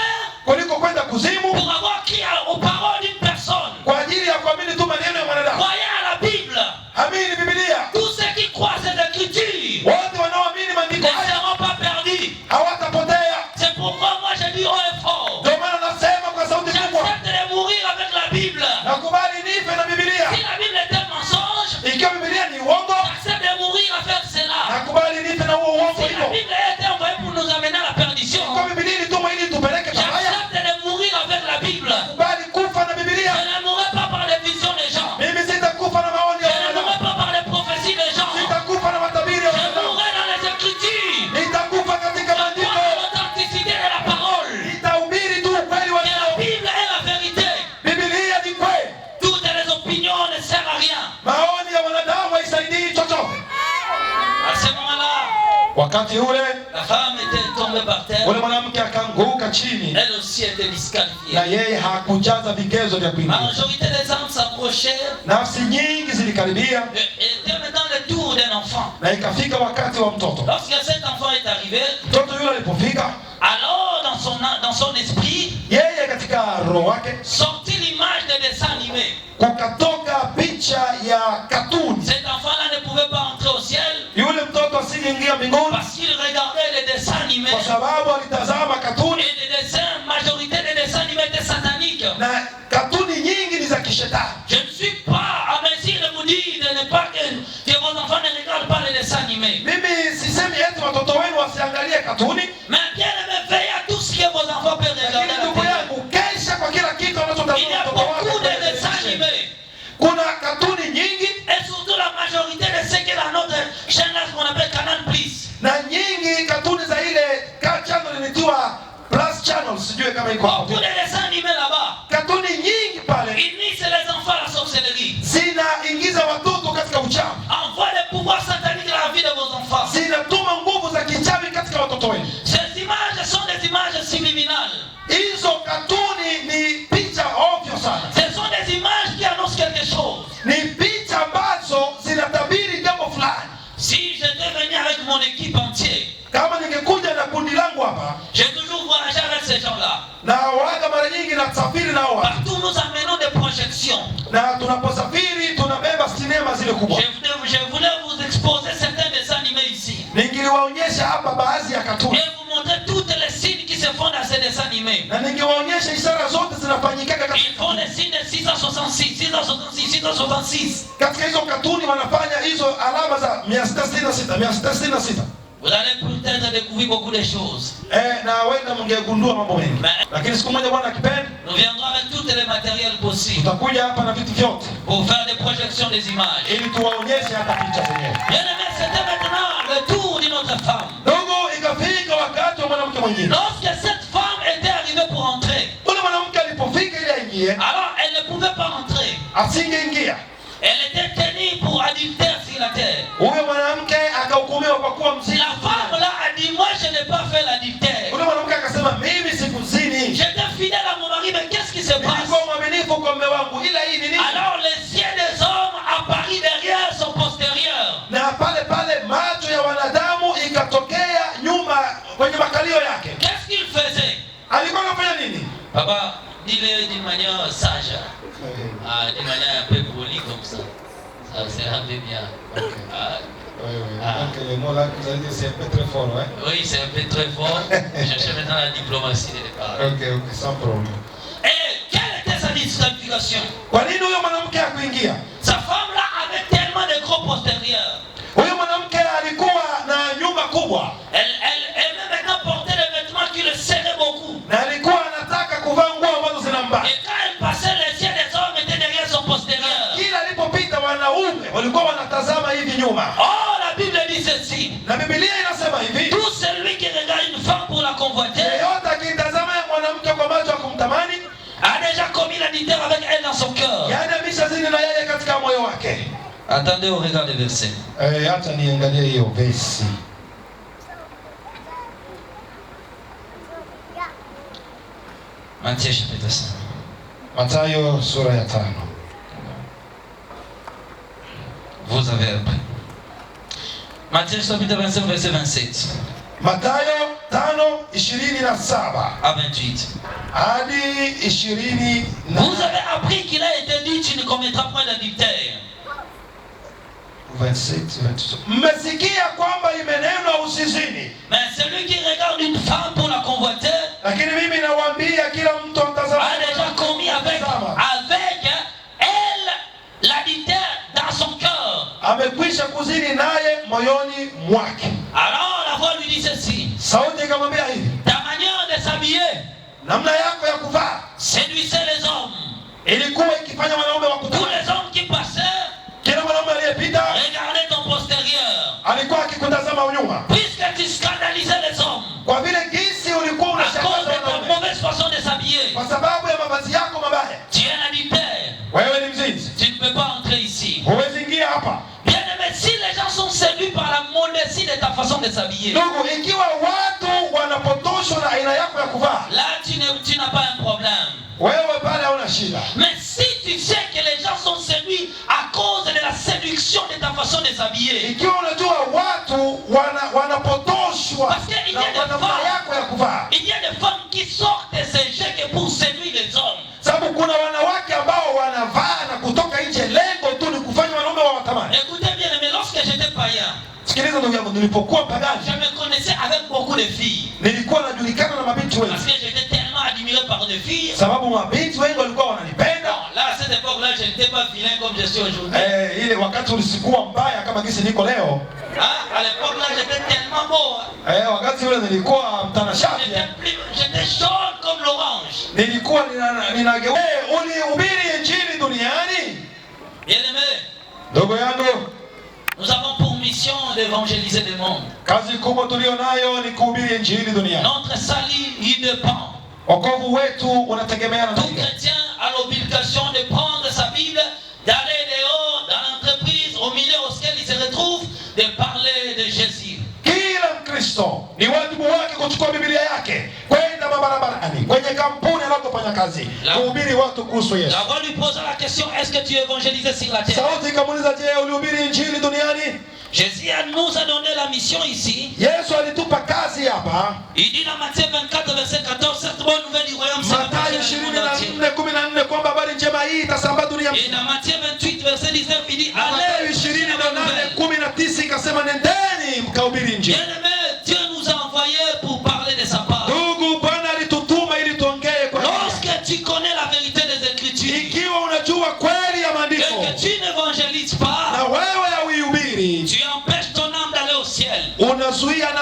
kuliko kwenda kuzimu pour avoir cru aux paroles d'une personne. kwa ajili ya kuamini tu maneno ya mwanadamu. Croyez à la Bible. Amini Biblia. Tous ceux qui croient cette écriture Wote wanaoamini ne maandiko haya seront pas perdus. hawatapotea. C'est pourquoi moi je dis haut et fort, Ndio maana nasema kwa sauti kubwa, j'accepte de mourir avec la Bible. nakubali nife na Biblia. Si la Bible est un mensonge, Ikiwa Biblia ni uongo, j'accepte de mourir avec cela. nakubali nife na huo uongo Si la hivyo. Bible a été envoyée pour nous amener à la perdition, Kwa Biblia ilitumwa ili tupeleke pabaya, j'accepte de mourir avec la Bible. nakubali kufa na Biblia. Je ne mourrai pas par les visions des gens. Mimi sitakufa na maoni Je ya ne mourrai wanadamu, pas par les prophéties des gens. sitakufa na matabiri ya Je wanadamu, mourrai dans les Écritures. nitakufa katika Je crois maandiko, à l'authenticité de la parole. nitahubiri tu ukweli wa Que la neno. Bible est la vérité. Biblia ni kweli, Toutes les opinions ne servent à rien. maoni ya wanadamu haisaidii chochote. À ce moment-là, Wakati ule la femme était tombée par terre. ule mwanamke akaanguka chini, Elle aussi était disqualifiée. na yeye hakujaza vigezo vya La kuingia. majorité des âmes s'approchaient Nafsi nyingi zilikaribia, et étaient dans le tour d'un enfant. na ikafika wakati wa mtoto. Lorsque cet enfant est arrivé, Mtoto yule alipofika, alors dans son esprit yeye katika roho wake sortit l'image des dessins animés. kukatoka picha ya katuni. Cet enfant-là ne pouvait pas entrer au ciel Yule mtoto asingeingia mbinguni parce qu'il regardait les dessins animés. kwa sababu alitazama katuni, Et les dessins, majorité des dessins animés étaient sataniques. na katuni nyingi ni za kishetani. Je ne suis pas à mesure de vous dire de ne pas que vos enfants ne regardent pas les dessins animés. Mimi sisemi eti watoto wenu wasiangalie katuni, Mais bien aimé, veillez à tout ce que vos enfants peuvent regarder. lakini à la ndugu télé. yangu, kesha kwa kila kitu Il y anachotazama a mtoto wako beaucoup de kwenye dessins televisheni. animés. Kuna katuni nyingi Et surtout la majorité de ceux qui dans notre chaîne là, ce qu'on appelle Canal Plus. na nyingi katuni za ile channel inaitwa Plus Channel, sijui kama iko hapo. Beaucoup de dessins animés là-bas. Katuni nyingi pale Ils initient les enfants à la sorcellerie. zinaingiza watoto katika uchawi, Envoient les pouvoirs sataniques dans la vie de vos enfants. zinatuma nguvu za kichawi katika watoto wenu. Ces images sont des images subliminales. Hizo katuni ni picha ovyo sana, Ce sont des images qui annoncent quelque chose. ni picha ambazo zinatabiri jambo fulani. Si j'étais venu avec mon équipe entière, Kama ningekuja na kundi langu hapa, j'ai toujours voyagé avec ces gens-là. na waga mara nyingi nasafiri nao hapa, Partout nous amenons des projections. na tunaposafiri tunabeba sinema zile kubwa. Je voulais vous exposer certains dessins animés ici. Ningiliwaonyesha hapa baadhi ya katuni, Et vous montrer toutes les signes qui se font dans ces dessins animés. na ningewaonyesha ishara zote zinafanyikaga Ils font les signes de 666, 666, 666. katika hizo katuni. Wanafanya hizo alama za 666, 666. Vous allez peut-être découvrir beaucoup de choses. Na wenda mngegundua mambo mengi. Lakini siku moja Bwana akipenda, nous viendrons avec tous les matériels possibles. Tutakuja hapa na vitu vyote. Pour faire des projections des images. Ili tuwaonyeshe hata picha zenyewe. Bien-aimé, c'était maintenant le tour d'une autre femme. Ndugu, ikafika wakati wa mwanamke mwingine. Lorsque cette femme était arrivée pour entrer. Ule mwanamke alipofika ili aingie. Alors elle ne pouvait pas entrer. Asingeingia. Elle était tenue pour adultère sur la terre. Huyo mwanamke akahukumiwa kwa kuwa mzini. La femme là a dit, moi je n'ai pas fait l'adultère. Ule mwanamke akasema, mimi sikuzini. J'étais fidèle à mon mari, mais qu'est-ce qui se passe? Nilikuwa mwaminifu kwa mume wangu, ila hii ni nini? Alors les yeux des hommes apparut derrière son postérieur. Na pale pale macho ya wanadamu ikatokea nyuma kwenye makalio yake. Qu'est-ce qu'il faisait? Alikuwa anafanya nini? Papa, dis-le d'une manière sage. D'une manière un peu polie comme ça. Ça sera un peu bien. Donc le mot là que vous avez dit c'est un peu très fort, ouais? Oui, c'est un peu très fort. Je cherche maintenant la diplomatie de départ. Ok, sans problème. Et quelle était sa disqualification? Kwa nini huyo mwanamke hakuingia? Sa femme là avait tellement de gros postérieurs. Huyo mwanamke alikuwa na nyuma kubwa. Elle aimait maintenant porter des vêtements qui le serraient beaucoup. Na alikuwa anataka kuvaa nguo ambazo zinambana. Et quand elle passait, les yeux des hommes étaient derrière son postérieur. Kila alipopita wanaume walikuwa wanatazama hivi nyuma. Oh, la Bible dit ceci. Na Biblia inasema hivi. Tout celui qui regarde une femme pour la convoiter, yeyote akitazama mwanamke kwa macho ya kumtamani, a déjà commis l'adultère avec elle dans son cœur. yaani ameshazini na yeye katika moyo wake. Attendez au regard des versets. Hata niangalie hiyo versi. Matthieu chapitre 5. Mathayo sura ya 5. Vous avez appris. Matthieu chapitre 25 verset 27. Mathayo 5:27 à 28. hadi 20. Vous avez appris qu'il a été dit, tu ne commettras point d'adultère. 27. Mmesikia kwamba imenenwa usizini. Mais celui qui regarde une femme pour la convoiter, lakini mimi nawaambia kila mtu amtazama a déjà commis avec elle l'adultère dans son cœur. Amekwisha kuzini naye moyoni mwake. Alors la voix lui dit ceci. Sauti ikamwambia hivi. Ta manière de s'habiller, namna yako ya kuvaa, séduisait les hommes. ilikuwa ikifanya wanaume Tous wakutamani. les hommes qui passaient, Kila mwanaume aliyepita regardez ton postérieur. alikuwa akikutazama nyuma. Puisque tu scandalisais les hommes Kwa vile jinsi ulikuwa à cause unashangaza de ta wanaume. mauvaise façon de s'habiller, Kwa sababu ya mavazi yako mabaya. tu es un adultère. Wewe ni mzinzi. Tu ne peux pas entrer ici. Huwezi ingia hapa. Bien aimé, si les gens sont séduits par la modestie de ta façon de s'habiller, Ndugu, ikiwa watu wanapotoshwa na aina yako ya kuvaa, là tu n'as pas un problème. wewe pale hauna shida. Mais si tu sais que les gens sont séduits à cause de la séduction de ta façon de s'habiller, Ikiwa unajua watu wanapotoshwa Parce que il y a des na namna femmes- yako ya kuvaa, il y a des femmes qui sortent de ces chèques pour séduire les hommes. sababu kuna wanawake ambao wanavaa na kutoka nje, lengo tu ni kufanya wanaume wawatamani. Écoutez bien, mais lorsque j'étais païen, Sikiliza ndugu yangu, nilipokuwa pagani je me connaissais avec beaucoup de filles. nilikuwa najulikana na mabinti Parce wengi, que j'étais tellement admiré par des filles. sababu mabinti wengi walikuwa wananipenda. Non, là, à cette époque-là, je n'étais pas vilain comme je suis aujourd'hui. Ile wakati ulisikuwa mbaya kama gisi niko leo. Hein? À l'époque-là, j'étais tellement beau. Hein? Wakati ule nilikuwa mtanashati, J'étais jaune comme l'orange. nilikuwa ninageuka. Ulihubiri injili duniani. Bien aimé, Ndugu yangu, nous avons pour mission d'évangéliser le monde. kazi kubwa tulio nayo ni kuhubiri injili duniani. Notre salut, il dépend. Wokovu wetu unategemeana na Tout hilo. chrétien a l'obligation de prendre sa Bible, d'aller dehors, dans l'entreprise, au milieu auquel il se retrouve, de parler de Jésus. Kila Mkristo ni wajibu wake kuchukua Biblia yake kwenda mabarabarani, kwenye kampuni anapofanya kazi, kuhubiri watu kuhusu Yesu. La voix lui pose la question, est-ce que tu es évangélisé sur la terre? Sauti ikamuuliza, je, ulihubiri injili duniani? Jésus nous a donné la mission ici. Yesu alitupa kazi hapa. Il dit dans Matthieu 24 verset 14, cette bonne nouvelle du royaume sera Mathayo prêchée dans le monde entier. 24:14 kwamba habari njema hii itasambaa dunia Et mzima. dans Matthieu 28 verset 19, il dit Mathayo allez, prêchez la bonne nouvelle. 28:19 ikasema nendeni mkahubiri injili. Bien aimé, Dieu nous a envoyés pour parler de sa part. Ndugu, Bwana alitutuma ili tuongee kwa Lorsque tu connais la vérité des Écritures ikiwa unajua kweli ya et maandiko que tu n'évangélises na pas, wewe hauihubiri, tu empêches ton âme d'aller au ciel. unazuia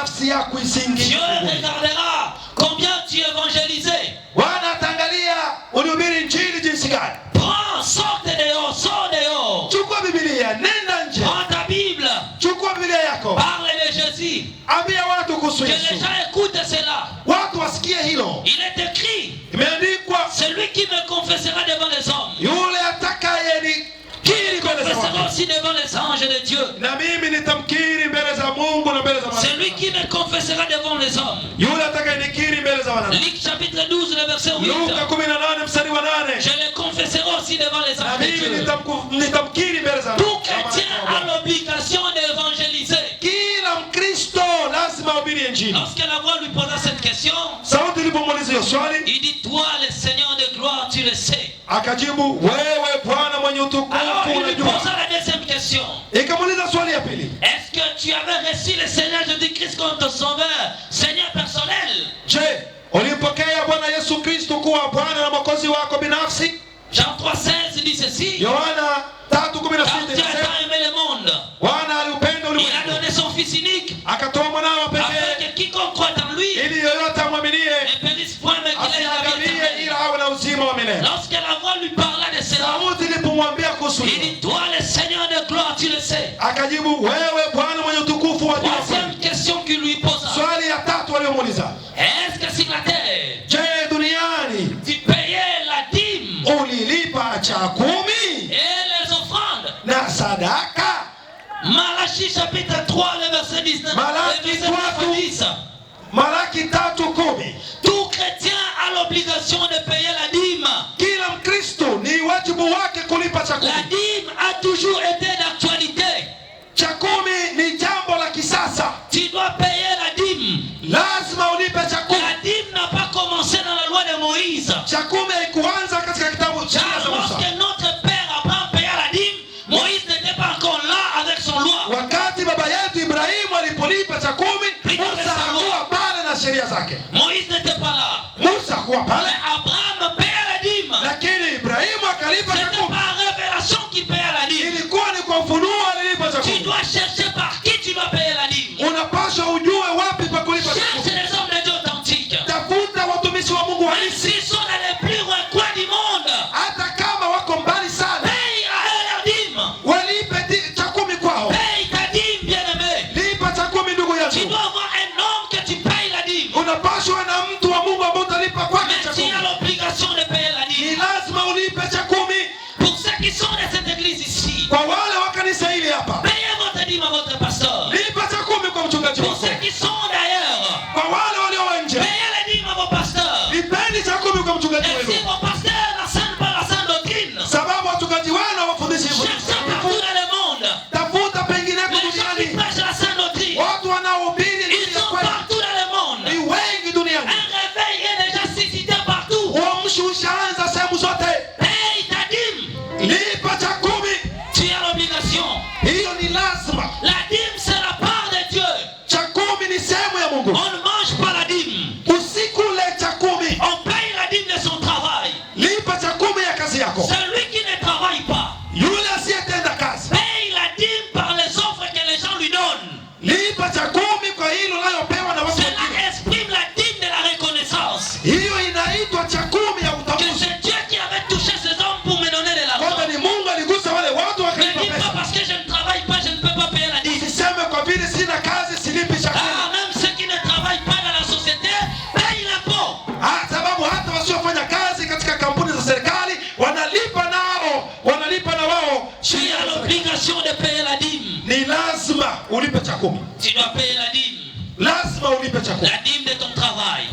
Ambia watu kuhusu Que Yesu. les gens écoutent cela. Watu wasikie hilo. Il est écrit, Imeandikwa, celui qui me confessera devant les hommes, yule atakayenikiri mbele za confessera watu, aussi devant les anges de Dieu. na mimi nitamkiri mbele za Mungu na mbele za Celui malaika. qui me confessera devant les hommes. Yule atakayenikiri mbele za wanadamu. Luc chapitre 12, le verset 8. Luka 18 mstari wa 8. Je le confesserai aussi devant les Na anges de mimi Dieu. nitamkiri mbele za Tout chrétien a l'obligation d'évangéliser. Kila Mkristo lazima ahubiri Injili. Lorsque la voix lui posa cette question, Sauti ilipomuuliza hiyo swali, il dit, toi le Seigneur de gloire, tu le sais. akajibu, wewe Bwana mwenye utukufu Alors il lui unajua. posa la deuxième question. Ikamuuliza swali ya pili, Est-ce que tu avais reçu le Seigneur Jésus-Christ comme ton sauveur, Seigneur personnel? je, ulimpokea Bwana Yesu Kristo kuwa Bwana na Mwokozi wako binafsi? Jean 3,16 dit ceci. Yohana Car 3:16 Dieu a inasema, tant aimé le monde, Bwana aliupenda il a ulimwengu donné son Fils unique, akatoa mwanawe afin pekee, que quiconque croit en lui ili yoyote amwaminie ne périsse point, mais qu'il ait la vie asiangamie, éternelle. ila awe na uzima wa milele. Lorsque la voix lui parla de cela, Sauti ilipomwambia kuhusu il hilo, dit, toi le Seigneur de gloire, tu le sais. akajibu, wewe Bwana mwenye utukufu wajua. Troisième question qu'il lui posa. Swali ya tatu aliyomuuliza, Est-ce que sur la terre, je, duniani tu payais la dîme ulilipa cha kumi et les offrandes? na sadaka? Malachie chapitre 3, le verset 19. Malaki Le verset 9 à 10. Malaki 3:10. Tout chrétien a l'obligation de payer la dîme. Kila Mkristo ni wajibu wake kulipa cha La kumi. dîme a toujours été d'actualité. Cha kumi ni jambo la kisasa, Tu dois payer la dîme. lazima ulipe cha kumi. La dîme n'a pas commencé dans la loi de Moïse. Cha kumi haikuanza katika kitabu cha Car Musa. lorsque notre père Abraham paya la dîme, Moïse n'était pas encore là avec son loi. Wakati baba yetu Ibrahimu alipolipa cha kumi, Musa hakuwa pale na sheria zake. Moïse n'était pas là. Musa hakuwa Mais pale, Abraham paya la dîme. lakini Ibrahimu akalipa cha C'était kumi. par révélation qu'il paya la dîme. Ilikuwa ni kwa ufunuo alilipa cha Tu kumi. dois chercher par qui tu dois payer la dîme. Unapaswa ujue wapi pa kulipa cha Cherche kumi. les hommes de Dieu authentiques. Tafuta watumishi wa Mungu Même halisi, s'ils sont dans les plus recoins du monde, hata kama wako mbali sana, paye à eux leur dîme. walipe cha kumi kwao. Paye ta dîme, bien-aimé. Lipa cha kumi, ndugu Tu yangu. dois avoir un homme que tu payes la dîme. Unapaswa na mtu wa Mungu ambaye utalipa kwake Mais cha tu kumi. as l'obligation de payer la Ni dîme. lazima ulipe cha kumi. Pour ceux qui sont de cette église ici, Kwa wale wa kanisa hili hapa, payez votre dîme à votre pasteur. lipa cha kumi kwa mchungaji Pour wako. ceux qui sont d'ailleurs, Kwa wale walio nje, payez les dîmes à vos pasteurs. lipeni cha kumi kwa mchungaji Et si wenu, vos pasteurs n'enseignent pas la sainte doctrine, sababu wachungaji wenu hawafundishi hivyo. cherchez partout dans le monde. Tafuta pengineko Les gens qui duniani, prêchent la sainte doctrine, watu wanaohubiri ils injili ya sont kweli partout dans le monde. ni wengi duniani. Un réveil est déjà suscité partout. Uamsho ushaanza sehemu zote. Paye ta dîme. Lipa cha kumi, Tu as l'obligation. hiyo ni lazima. La dîme, c'est la part de Dieu. Cha kumi ni sehemu ya Mungu. On ne mange pas la dîme. Usikule cha kumi, On paye la dîme de son travail. lipa cha kumi ya kazi yako. Celui qui ne travaille pas Yule asiyetenda kazi, paye la dîme par les offres que les gens lui donnent. lipa cha kumi kwa hilo unayopewa na watu Cela wengine. exprime la dîme de la reconnaissance. Hiyo inaitwa cha kumi ya Que utambuzi, c'est Dieu qui avait touché ces hommes pour me donner de l'argent. kwamba ni Mungu aligusa wale watu Ne wakalipa dis pas pesa. parce que je ne travaille pas, je ne peux pas payer la dîme. Usiseme kwa vile sina kazi silipi cha kumi. Ah, même ceux qui ne travaillent pas dans la société payent l'impôt. Sababu hata wasiofanya kazi katika kampuni za serikali wanalipa na wao Tu as l'obligation de payer la dîme. Ni lazima ulipe cha kumi, Tu dois payer la dîme. lazima ulipe cha kumi. La dîme de ton travail.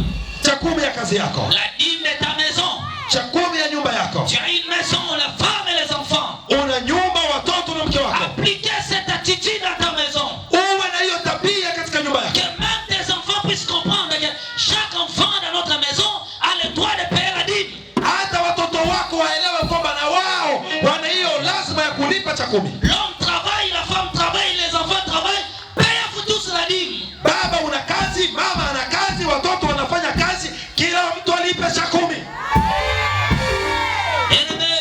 Cha kumi ya kazi yako, La dîme de ta maison. cha kumi ya nyumba yako. Tu as une maison, la femme et les enfants. Una nyumba, watoto na mke wako. Appliquez cette attitude à ta maison. Uwe na hiyo tabia katika nyumba Que yako, même tes enfants puissent comprendre que chaque enfant dans notre maison a le droit de payer la dîme. hata watoto wako waelewe kwamba na wao wana hiyo lazima ya kulipa cha kumi. L'homme travaille, la femme travaille, les enfants travaillent. Payez-vous tous la dîme. Baba una kazi, mama ana kazi, watoto wanafanya kazi, kila mtu alipe cha kumi. Bien-aimé,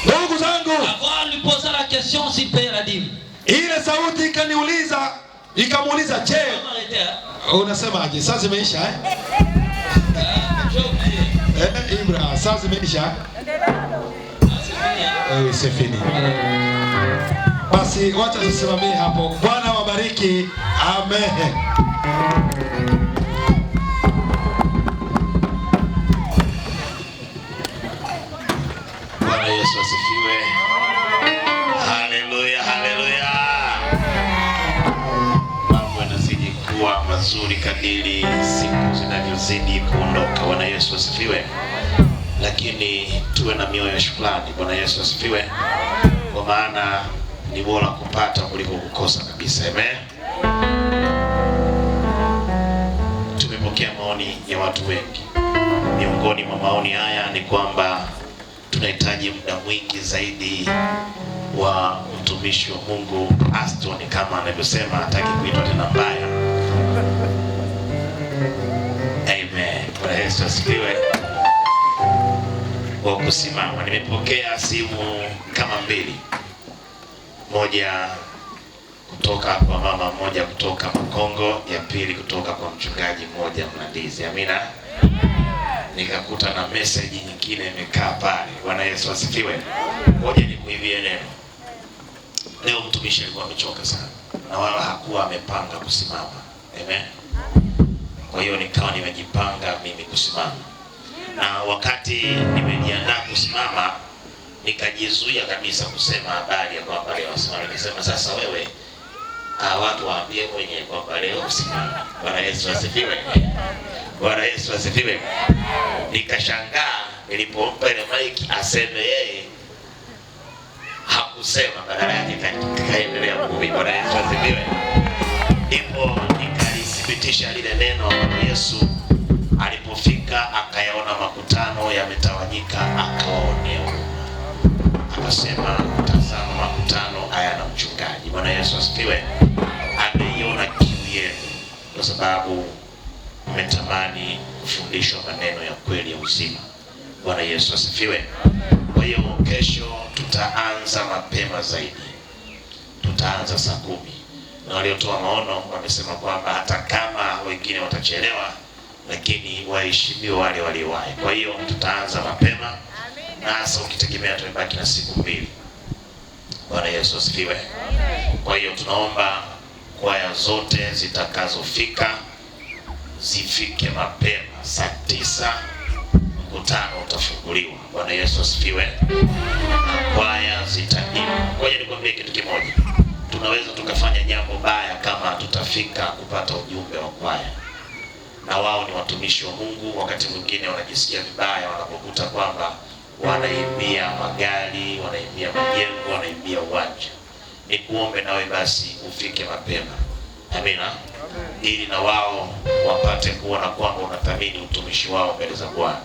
Ndugu zangu, avoir lui poser la question s'il paye la dîme. ile sauti ikamuuliza, je, On va arrêter, hein? unasemaje? Saa zimeisha J'ai oublié. Ibra, saa zimeisha. Ah, c'est fini, hein? C'est fini. Basi wacha tusimamie hapo. Bwana wabariki. Amen. Bwana Yesu asifiwe. Haleluya, haleluya. Mambo yanazidi kuwa mazuri kadiri siku zinavyozidi kuondoka. Bwana Yesu asifiwe. Lakini tuwe na mioyo ya shukrani. Bwana Yesu asifiwe. Kwa maana ni bora kupata kuliko kukosa kabisa. Amen. Tumepokea maoni ya watu wengi. Miongoni mwa maoni haya ni kwamba tunahitaji muda mwingi zaidi wa mtumishi wa Mungu Aston, kama anavyosema hataki kuitwa tena mbaya. Amen. Bwana Yesu asifiwe. Kwa kusimama, nimepokea simu kama mbili, moja kutoka kwa mama mmoja kutoka Mkongo, ya pili kutoka kwa mchungaji mmoja Mlandizi. Amina. Nikakuta na message nyingine imekaa pale. Bwana Yesu asifiwe. Ngoja nikuibie neno. Leo mtumishi alikuwa amechoka sana na wala hakuwa amepanga kusimama. Amen. Kwa hiyo nikawa nimejipanga mimi kusimama. Na wakati nimejiandaa kusimama, nikajizuia kabisa kusema habari ya kwamba leo simama. Nikasema sasa wewe watu waambie mwenyewe kwamba leo usimama. Bwana Yesu asifiwe. Bwana Yesu asifiwe. Nikashangaa nilipompa ile mic aseme yeye, hakusema, badala yake kaendelea kuhubiri. Bwana Yesu asifiwe. Ndipo nikalithibitisha lile neno ambalo Yesu alipofika akayaona makutano yametawanyika, akaonea, akasema tazama makutano hayana mchungaji. Bwana Yesu asifiwe. Ameiona kiu yenu kwa sababu mmetamani kufundishwa maneno ya kweli ya uzima. Bwana Yesu asifiwe. Kwa hiyo kesho tutaanza mapema zaidi. Tutaanza saa 10. Na waliotoa maono wamesema kwamba hata kama wengine watachelewa, lakini waheshimiwe wale waliowahi. Kwa hiyo tutaanza mapema. Na hasa ukitegemea tumebaki na siku 2. Bwana Yesu asifiwe. Kwa hiyo tunaomba kwaya zote zitakazofika zifike mapema. Saa 9 mkutano utafunguliwa. Bwana Yesu asifiwe. Na kwaya zitaimba. Ngoja nikwambie kitu kimoja. Tunaweza tukafanya jambo baya kama tutafika kupata ujumbe wa kwaya. Na wao ni watumishi wa Mungu, wakati mwingine wanajisikia vibaya wanapokuta kwamba wanaimbia magari, wanaimbia majengo, wanaimbia uwanja. Nikuombe nawe basi ufike mapema. Amina. Ili na wao wapate kuona kwamba unathamini utumishi wao mbele za Bwana.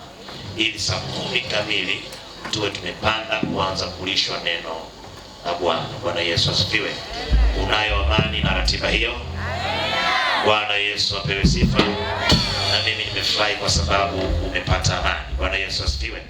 Ili saa 10 kamili tuwe tumepanda kuanza kulishwa neno la Bwana. Bwana Yesu asifiwe. Unayo amani na ratiba hiyo? Bwana Yesu apewe sifa. Na mimi nimefurahi kwa sababu umepata amani. Bwana Yesu asifiwe.